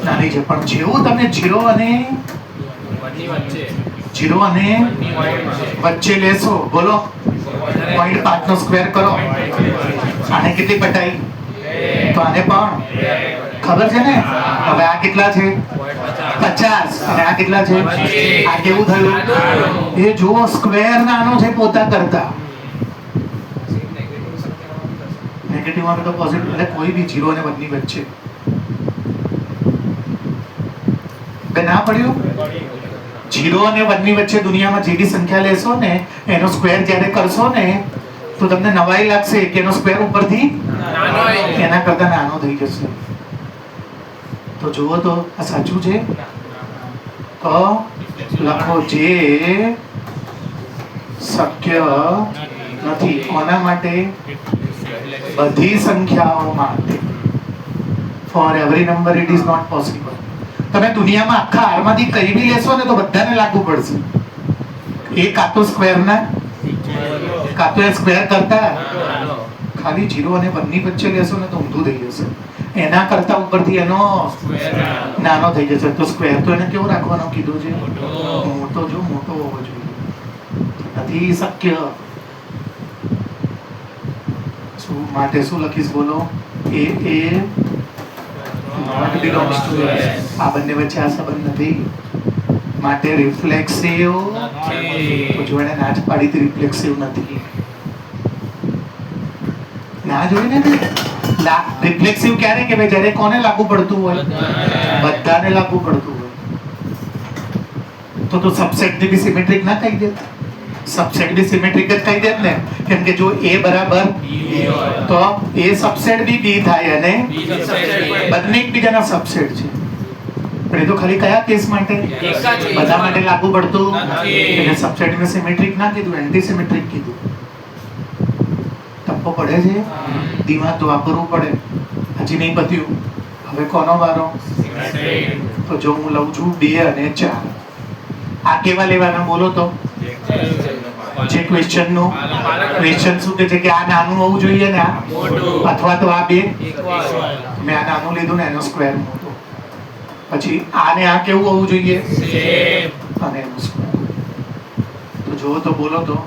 S1: નાની છે. પણ જેવું તમે 0 અને વચ્ચે લેશો, બોલો 0.5 નો સ્ક્વેર કરો, આને કેટલી પટાઈ? તો આને પણ ખબર છે ને. હવે આ કેટલા છે? 50. અને આ કેટલા છે? આ કેવું થયું? એ જુઓ સ્ક્વેર નાનો છે પોતા કરતા. નેગેટિવ માં તો પોઝિટિવ, એટલે કોઈ બી 0 અને 1 ની વચ્ચે બે ના પડ્યું. 0 અને 1 ની વચ્ચે દુનિયામાં જે બી સંખ્યા લેશો ને એનો સ્ક્વેર જ્યારે કરશો ને તો તમને નવાઈ લાગશે કે એનો સ્ક્વેર ઉપરથી એના કરતા નાનો થઈ જશે. તો જુઓ તો આ સાચું છે. તો લખો જે શક્ય નથી. કોના માટે? બધી સંખ્યાઓ માટે. For every number it is not possible. તમે દુનિયામાં આખા હારમાંથી કઈ બી લેશો ને તો બધાને લાગુ પડશે. એ કાં તો સ્ક્વેરના કાં તો એ સ્ક્વેર કરતા ખાલી 0 અને 1 ની વચ્ચે લેશો ને તો ઊંધું થઈ જશે. એના કરતા ઉપરથી એનો નાનો થઈ જશે. તો સ્ક્વેર તો એને કેવો રાખવાનો કીધું છે? મોટો. જો મોટો હોવો જોઈએ. નથી શક્ય. શું માટે શું લખીશ બોલો? એ નોટ બિલોંગ્સ ટુ એસ. આ બંને વચ્ચે આ સંબંધ નથી. માટે રિફ્લેક્સિવ. તો જો એને ના જ પાડી હતી રિફ્લેક્સિવ નથી. ના જોઈને રિફ્લેક્સિવ ક્યારે કે ભાઈ જ્યારે કોને લાગુ પડતું હોય? બધાને લાગુ પડતું હોય. તો સબસેટ ને બી સિમેટ્રિક ના કહી દે? સબસેટ બી સિમેટ્રિક જ કહી દે ને. કેમ કે જો A બરાબર તો A સબસેટ બી B થાય અને બંને એકબીજાના સબસેટ છે. પણ એ તો ખાલી કયા કેસ માટે? બધા માટે લાગુ પડતું એટલે સબસેટ ને સિમેટ્રિક ના કીધું, એન્ટી સિમેટ્રિક કીધું. ટપ્પો પડે છે. દિમાગ તો વાપરવું પડે. હજી નહીં પત્યું. હવે કોનો વારો? તો જો હું લઉં છું 2 અને 4. આ કેવા લેવાના બોલો તો? જે ક્વેશ્ચન શું કે છે કે આ નાનું હોવું જોઈએ ને આ અથવા તો આ 2. મેં આ નાનું લીધું ને એનો સ્ક્વેર મોટો. પછી આ ને આ કેવું હોવું જોઈએ? અને એનો સ્ક્વેર. તો જો તો બોલો તો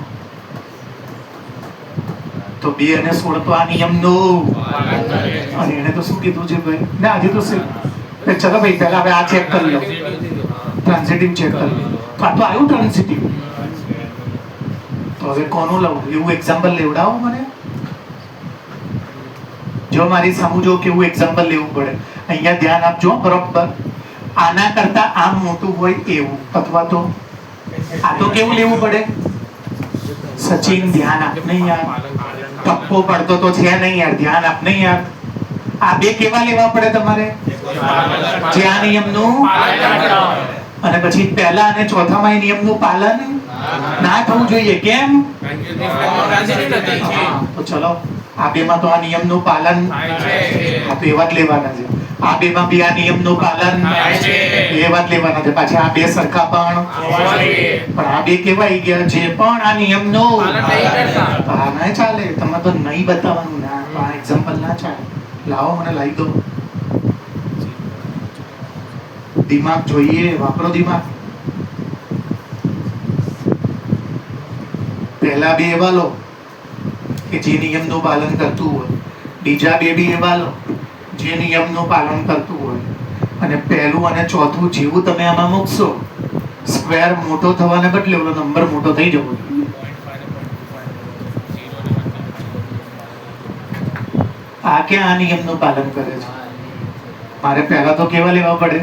S1: 2 અને 16 તો આ નિયમનો. અને એને તો શું કીધું છે ભાઈ? ના હજી તો ચલો ભાઈ પહેલા હવે આ ચેક કરી લો. ટ્રાન્ઝિટિવ ચેક કરી લો. તો આ તો આવ્યું ટ્રાન્ઝિટિવ. તો હવે કોનું લઉં? એવું એક્ઝામ્પલ લેવડાવો મને. જો મારી સામુ જો કેવું એક્ઝામ્પલ લેવું પડે. અહીંયા ધ્યાન આપજો બરોબર. આના કરતા આમ મોટું હોય એવું, અથવા તો આ તો કેવું લેવું પડે? સચિન ધ્યાન આપ નહીં યાર. ટપ્પો પડતો તો છે નહીં યાર. ધ્યાન આપ નહીં યાર. આ 2 કેવા લેવા પડે તમારે? જે આ નિયમનું અને પછી પહેલા અને ચોથામાં એ નિયમનું પાલન ના થવું જોઈએ. કેમ? તો ચલો આ 2 માં તો આ નિયમનું પાલન આ તો એવા જ લેવાના છે. આ 2 માં બી આ નિયમનું પાલન એવા જ લેવાના છે. પાછા આ 2 સરખા પણ આ 2 કેવાય ગયા જે પણ આ નિયમનું પાલન ના ચાલે. તમારે તો નહીં બતાવવાનું. ના આ એક્ઝામ્પલ ના ચાલે. લાવો મને લાવી દો. દિમાગ જોઈએ. વાપરો દિમાગ. પહેલા 2 એવા લો કે જે નિયમનું પાલન કરતું હોય. બીજા 2 બી એવા લો જે નિયમનું પાલન કરતું હોય. અને પહેલું અને ચોથું જેવું તમે આમાં મૂકશો સ્ક્વેર મોટો થવાને બદલે ઓલો નંબર મોટો થઈ જવો જોઈએ. આ ક્યાં આ નિયમનું પાલન કરે છે? મારે પહેલા તો કેવા લેવા પડે?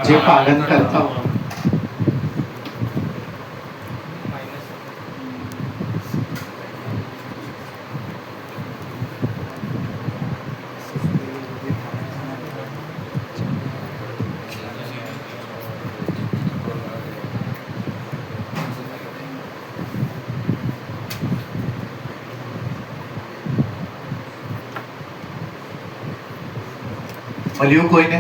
S1: જે પાલન કરતા હોય. મળ્યું કોઈને?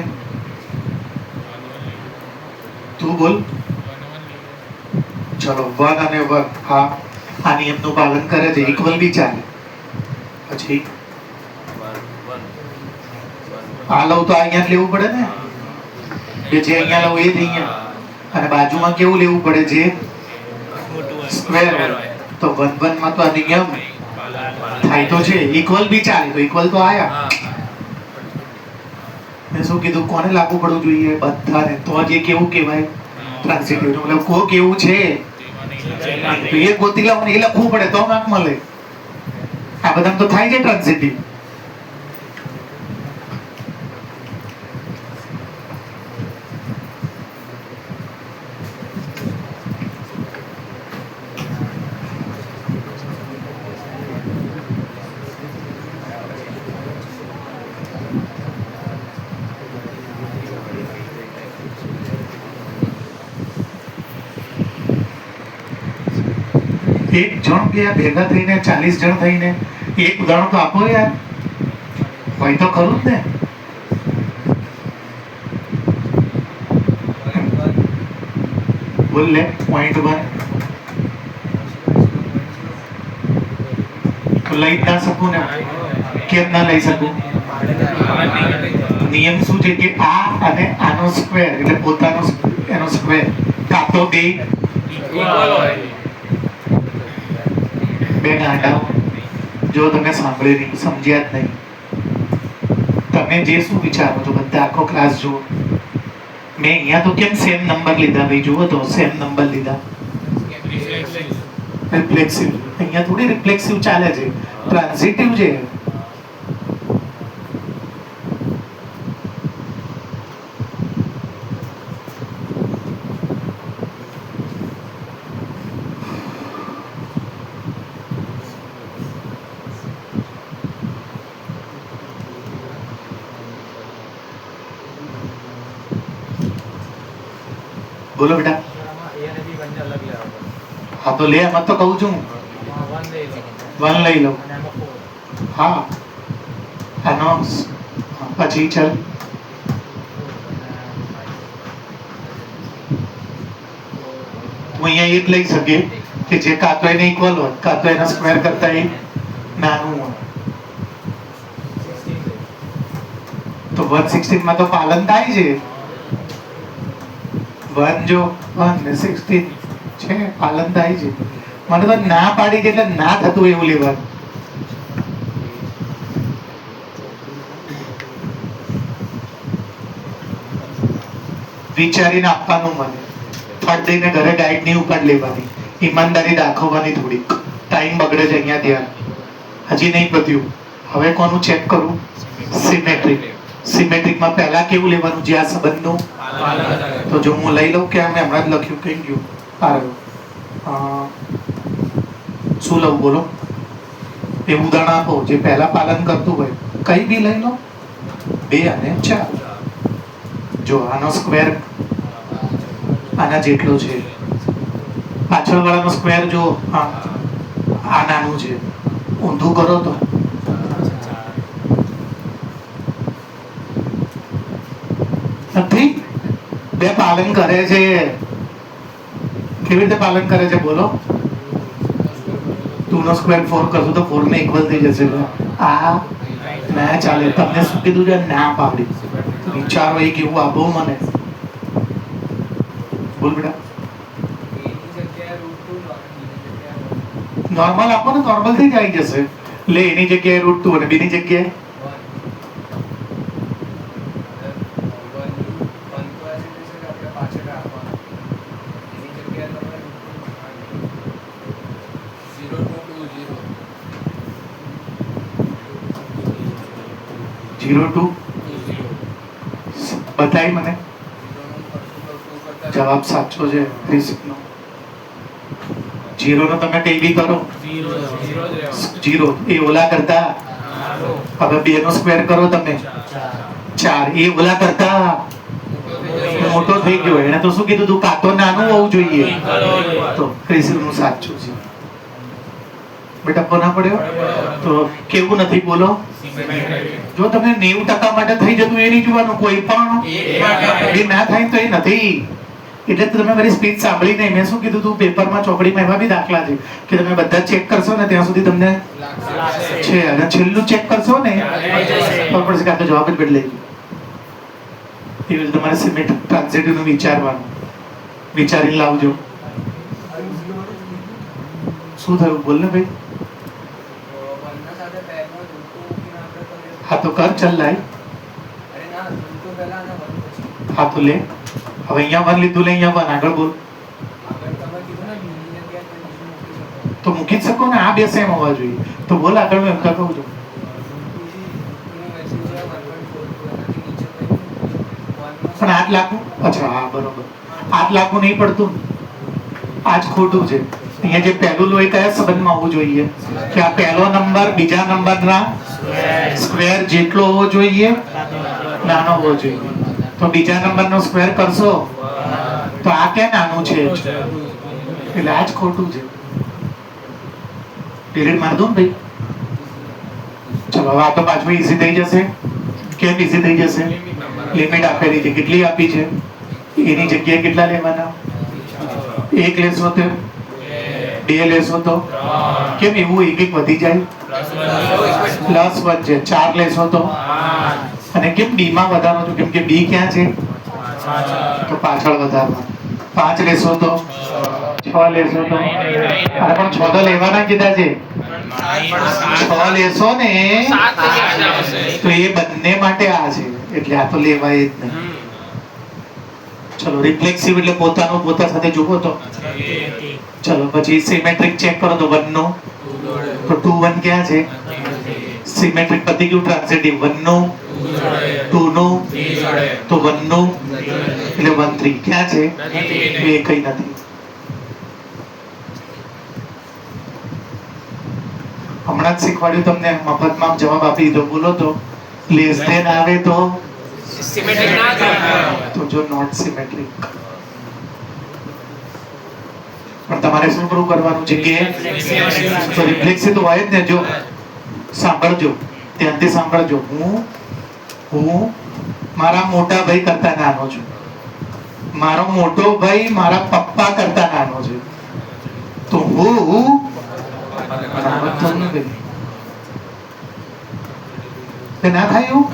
S1: તું બોલ. ચલો 1 અને 1, હા આ નિયમનું પાલન કરે છે, ઇક્વલ બી ચાલે. પછી આ લઉં તો અહીંયા જ લેવું પડે ને, કે જે અહીંયા લઉં એ જ અહીંયા, અને બાજુમાં કેવું લેવું પડે? જે સ્ક્વેર હોય. તો 1 1 માં તો આ નિયમ થાય તો છે, ઇક્વલ બી ચાલે, તો ઇક્વલ તો આયા. મેં શું કીધું? કોને લાગુ પડવું જોઈએ? બધાને. તો જે કેવું કહેવાય? ટ્રાન્સિટિવ. મતલબ કો કેવું છે તો એ ગોતી લાવો ને, એ લખવું પડે તો માર્ક મળે. આ બધા તો થાય છે ટ્રાન્સિટિવ. એક જણ કે ભેગા થઈને 40 જણ થઈને એક ઉદાહરણ તો આપો યાર, હોય તો ખરું જ ને. બોલ લે. 0.1 તો લઈ જ ના શકું ને. કેમ ના લઈ શકું? નિયમ શું છે કે આ અને આનો સ્ક્વેર એટલે પોતાનો એનો સ્ક્વેર કાં તો બે બે ગાંડાઓ. જો તમે સાંભળી નહીં, સમજ્યા જ નહીં. તમે જે શું વિચારો છો બધા આખો ક્લાસ જુઓ. મેં અહીંયા તો કેમ સેમ નંબર લીધા ભાઈ? જુઓ તો સેમ નંબર લીધા. રિફ્લેક્સિવ. અહીંયા થોડી રિફ્લેક્સિવ ચાલે છે, ટ્રાન્ઝિટિવ છે. બોલો બેટા. હા તો લે, મત તો કહું છું 1 લઈ લો. હા આનો પછી ચલ હું અહીંયા એક લઈ શકીએ કે જે કાં તો એને ઇક્વલ હોય કાં તો એના સ્ક્વેર કરતા એ નાનું હોય. તો 116 માં તો પાલન થાય છે. 1 જો 1 ને 16 છે, પાલન થાય છે. મને તો ના પાડી છે એટલે ના થતું એવું લેવાનું. વિચારીને આપવાનું. મને ફટ દઈને ઘરે ગાઈડ નહીં ઉપાડ લેવાની, ઈમાનદારી દાખવવાની. થોડીક ટાઈમ બગડે છે અહીંયા ત્યાં. હજી નહીં પત્યું. હવે કોનું ચેક કરું? સિમેટ્રિક. સિમેટ્રિકમાં પહેલા કેવું લેવાનું? જે આ સંબંધનું. તો જો હું લઈ લઉં કે મેં હમણાં જ લખ્યું કઈ ગયું શું લઉં બોલો? એ ઉદાહરણ આપો જે પહેલા પાલન કરતું હોય. કઈ બી લઈ લો. 2 અને 4. જો આનો સ્ક્વેર આના જેટલો છે, પાછળ વાળાનો સ્ક્વેર જો આ નાનું છે, ઊંધું કરો તો નથી. 2 પાલન કરે છે. કેવી રીતે પાલન કરે છે બોલો? 2 નો સ્ક્વેર 4 કરશું તો 4 ને ઇક્વલ થઈ જશે. આ ના ચાલે. તમને શું કીધું છે? ના પાડી. વિચારો એક એવું આપો મને. બોલ બેટા. નોર્મલ આપો ને, નોર્મલ થી જ આવી જશે. લે એની જગ્યાએ √2 અને બીની જગ્યાએ (0 2) બતાય મને. જવાબ સાચો છે. 0 નો તમે કઈ બી કરો 0 એ ઓલા કરતા. હવે 2 નો સ્ક્વેર કરો તમે 4. એ ઓલા કરતા મોટો થઈ ગયો. એને તો શું કીધું તું? કાં તો નાનું હોવું જોઈએ. તો ક્રિસિલ નું સાચું છે. બેટા કોના પડ્યો? તો કેવું નથી બોલો? જો તમને 90% માટે થઈ જતું એ નહીં જોવાનું, કોઈ પણ એ ના થાય તો એ નથી. એટલે તમે મારી સ્પીચ સાંભળી નહીં. મેં શું કીધું તું પેપરમાં ચોપડીમાં એવા બી દાખલા છે કે તમે બધા ચેક કરશો ને ત્યાં સુધી તમને છે, અને છેલ્લું ચેક કરશો ને ખબર પડશે કે આ તો જવાબ જ બદલાઈ ગયો. એવી રીતે તમારે સિમેટ્રિક ટ્રાન્ઝિટિવનું વિચારવાનું, વિચારીને લાવજો. શું થયું બોલ ને ભાઈ? હા તો કર, ચલ લાય. હા તો લે. હવે અહીંયા વન લીધું, લે અહીંયા વન, આગળ બોલ. તો મૂકી જ શકો ને, આ બે સેમ હોવા જોઈએ. તો બોલ આગળ, હું એમ કહું છું. પણ 8 લાખ, અચ્છા હા બરોબર, 8 લાખ નહીં પડતું, આજ ખોટું છે. અહીંયા જે પહેલું લો એ કયા સંબંધમાં હોવું જોઈએ કે આ પહેલો નંબર બીજા નંબરના સ્ક્વેર જેટલો હોવો જોઈએ, નાનો હોવો જોઈએ. તો બીજા નંબરનો સ્ક્વેર કરશો તો આ ક્યાં નાનું છે, એટલે આ જ ખોટું છે. ડિલીટ માર દો ને ભાઈ. ચલો હવે આ તો પાછું ઈઝી થઈ જશે. કેમ ઈઝી થઈ જશે? લિમિટ આપેલી છે. કેટલી આપી છે? એની જગ્યાએ કેટલા લેવાના? 1 લેશો તો 2 લેશો તો કેમ એવું એક એક વધી જાય? પ્લસ વચ્ચે 4 લેશો તો, અને કેમ ડી માં વધારો છો? કેમ કે ડી ક્યાં છે? તો પાછળ વધારવા. 5 લેશો તો 6 લેશો તો, અરે પણ 6 તો લેવાના કીધા છે. 6 લેશો ને તો એ બંને માટે આ છે, એટલે આ તો લેવાય જ નહીં. ચલો રિફ્લેક્સિવ એટલે પોતાનું પોતા સાથે જુઓ તો. ચલો પછી સિમેટ્રિક ચેક કરો તો 1 નું તો 2 1 ક્યાં છે? સિમેટ્રિક પતી ગયું. ટ્રાન્ઝિટિવ 1 નું 2 નું તો 1 નું એટલે 1 3 ક્યાં છે? એ કઈ નથી. હમણાં જ શીખવાડ્યું તમને, મફતમાં જવાબ આપી દીધો. બોલો તો લેસ ધેન આવે તો સિમેટ્રિક ના થાય, તો જો નોટ સિમેટ્રિક. પણ તમારે શું પ્રૂવ કરવાનું છે કે તો રિફ્લેક્સિવ તો હોય જ ને. જો સાંભળજો, ધ્યાનથી સાંભળજો. હું મારા મોટા ભાઈ કરતા નાનો છું. મારો મોટો ભાઈ મારા પપ્પા કરતા નાનો છે. તો હું ના થાય એવું?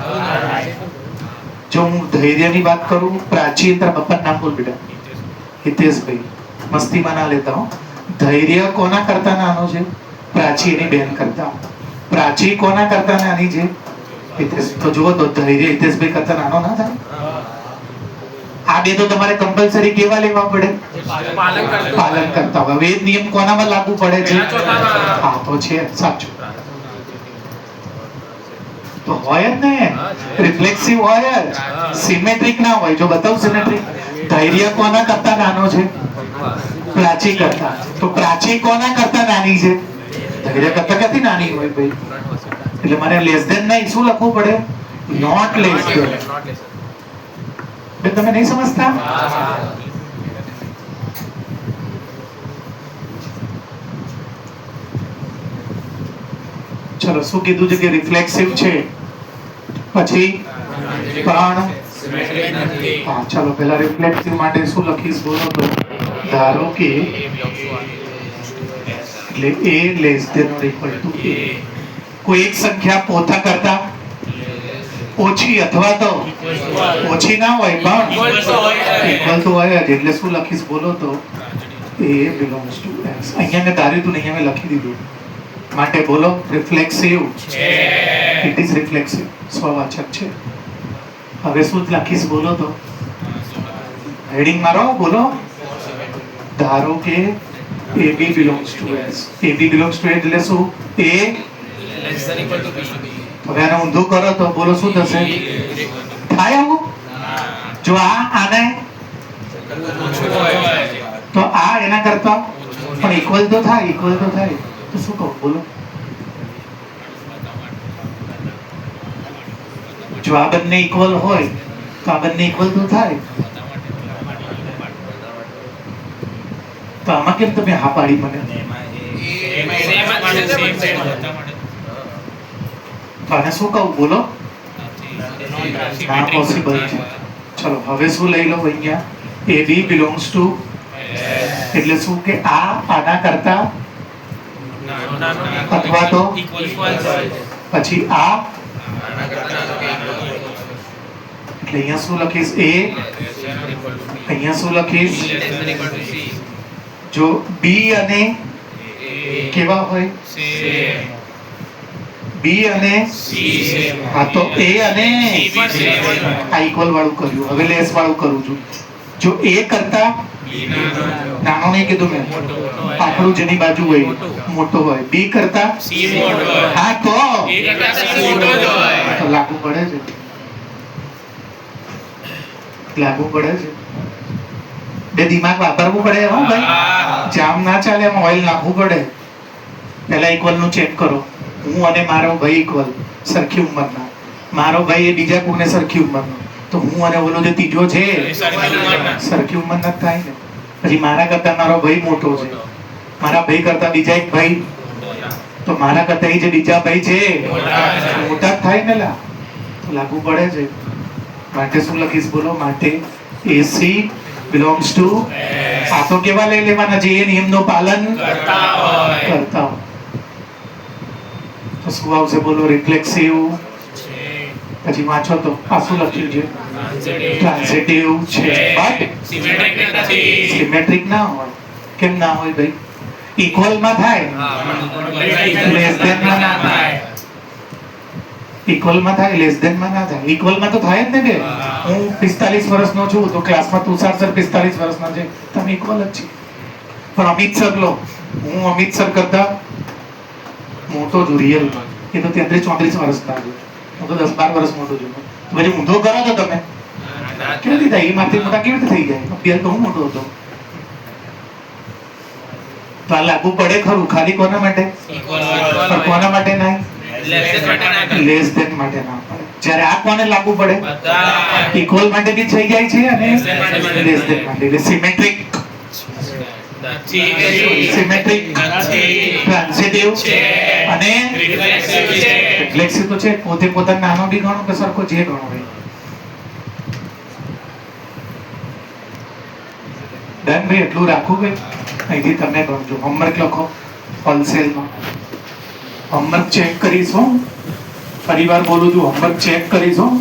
S1: જો હું ધૈર્યની વાત કરું, પ્રાચી, તારા પપ્પાનું નામ બોલ બેટા. હિતેશભાઈ. મસ્તીમાં ના લેતા હો. ધૈર્ય કોના કરતા નાનો છે? પ્રાચી એની બેન કરતા. પ્રાચી કોના કરતા નાની છે? હિતેશ. તો જુઓ તો ધૈર્ય હિતેશભાઈ કરતા નાનો ના થાય. આ બે તો તમારે કમ્પલસરી કેવા લેવા પડે? પાલન કરતા હોય. વેદ નિયમ કોનામાં લાગુ પડે છે? હા તો છે, સાચું. તો હોય જ ને, રિફ્લેક્સિવ હોય જ, સિમેટ્રિક ના હોય. જો બતાવ સિમેટ્રિક. ધૈર્ય કોના કરતા નાનો છે? પ્રાચી કરતા. તો પ્રાચી કોના કરતા નાની છે? ધૈર્ય કરતા ક્યાંથી નાની હોય ભાઈ? એટલે મારે લેસ ધેન નહીં, શું લખવું પડે? Not less than. તમે નહીં સમજતા? ચલો શું કીધું છે કે રિફ્લેક્સિવ છે, પછી પણ હા. ચલો પહેલા રિફ્લેક્સિવ માટે શું લખીશ બોલો તો. ધારો કે એટલે a less than or equal to a. કોઈ એક સંખ્યા પોતા કરતા ઓછી અથવા તો ઓછી ના હોય પણ ઇક્વલ તો હોય જ. એટલે શું લખીશ બોલો તો? a belongs to x. અહીંયા મેં ધાર્યું હતું ને, અહીંયા મેં લખી દીધું. માટે બોલો રિફ્લેક્સિવ છે. ઇટ ઇઝ રિફ્લેક્સિવ, સ્વવાચક છે. હવે શું લખીશ બોલો તો? હેડિંગ મારો બોલો. ધારો કે AB belongs to S. AB belongs to S એટલે શું? A less than equal to B. હવે આને ઊંધું કરો તો બોલો શું થશે? થાય આવું? જો આને તો આ એના કરતા પણ ઇક્વલ તો થાય, ઇક્વલ તો થાય. તો શું કહું બોલો? જો આ બંને ઇક્વલ હોય તો આ બંને ઇક્વલ તો થાય. તો આમાં કેમ તમે હા પાડી મને? તો આને શું કહું બોલો? ના પોસિબલ છે. ચલો હવે શું લઈ લો અહીંયા? AB belongs to, એટલે શું કે આ આના કરતા અથવા તો પછી આ, એટલે અહીંયા શું લખીશ? A. અહીંયા શું લખીશ? જો B અને કેવા હોય? B અને હા, તો A અને આ ઇક્વલ વાળું કર્યું. હવે લેસ વાળું કરું છું. જો A કરતા નાનો નહીં કીધું મેં, આપણું જેની બાજુ હોય મોટો હોય, B કરતા હા તો લાગુ પડે છે, લાગુ પડે છે. બે દિમાગ વાપરવું પડે હો ભાઈ, જામ ના ચાલે, એમાં ઓઇલ નાખવું પડે. પહેલા ઇક્વલ નું ચેક કરો. હું અને મારો ભાઈ ઇક્વલ, સરખી ઉંમરના. મારો ભાઈ એ બીજા કોઈને સરખી ઉંમરનો, તો હું અને ઓલો જે ત્રીજો છે સરખી ઉંમરના જ થાય ને. પછી મારા કરતા મારો ભાઈ મોટો છે, મારા ભાઈ કરતા બીજા એક ભાઈ, તો મારા કરતા એ જે બીજા ભાઈ છે મોટા જ થાય ને લા. તો લાગુ પડે છે. માટે શું લખીશ બોલો? માટે AC belongs to, આ તો કેવા લઈ લેવાના જે એ નિયમનું પાલન કરતા હોય. તો શું આવશે બોલો? રિફ્લેક્સિવ. પછી વાંચો તો આ શું લખ્યું છે? ટ્રાન્સિટિવ છે, બટ સિમેટ્રિક ના હોય. કેમ ના હોય ભાઈ? ઇક્વલ માં થાય, લેસ ધેન માં ના થાય. ઇક્વલ માં થાય, લેસ ધેન માં ના થાય. ઇક્વલ માં તો થાય જ ને કે હું 45 વર્ષનો છું તો ક્લાસમાં તુષાર સર 45 વર્ષના છે, તમે ઇક્વલ જ છે. પણ અમિત સર લો, હું અમિત સર કરતા મોટો છું રિયલ, એ તો 33-34 વર્ષના છે, હું તો 10-12 વર્ષ મોટો છું. પછી ઊંધો કરો તો તમે કેવી રીતે થાય? એ માથી મોટા કેવી રીતે થઈ જાય? અત્યારે તો હું મોટો હતો. તો આ લાગુ પડે ખરું, ખાલી કોના માટે? પણ કોના માટે નહીં? લેસ ધેન માટે ના પડે. જ્યારે આ કોને લાગુ પડે? ઇક્વલ માટે બી થઈ જાય છે અને લેસ ધેન માટે. એટલે સિમેટ્રિક, સિમેટ્રિક, ટ્રાન્સિટિવ અને રિફ્લેક્સિવ તો છે. પોતે પોતાનો નાનો બી ગણો કે સરખો જે ગણો હોય. ડન ભાઈ, એટલું રાખવું ભાઈ. અહીંથી તમે ગણજો. હોમવર્ક લખો હોલસેલમાં. હોમવર્ક ચેક કરીશું. ફરી વાર બોલું છું, હોમવર્ક ચેક કરીશું.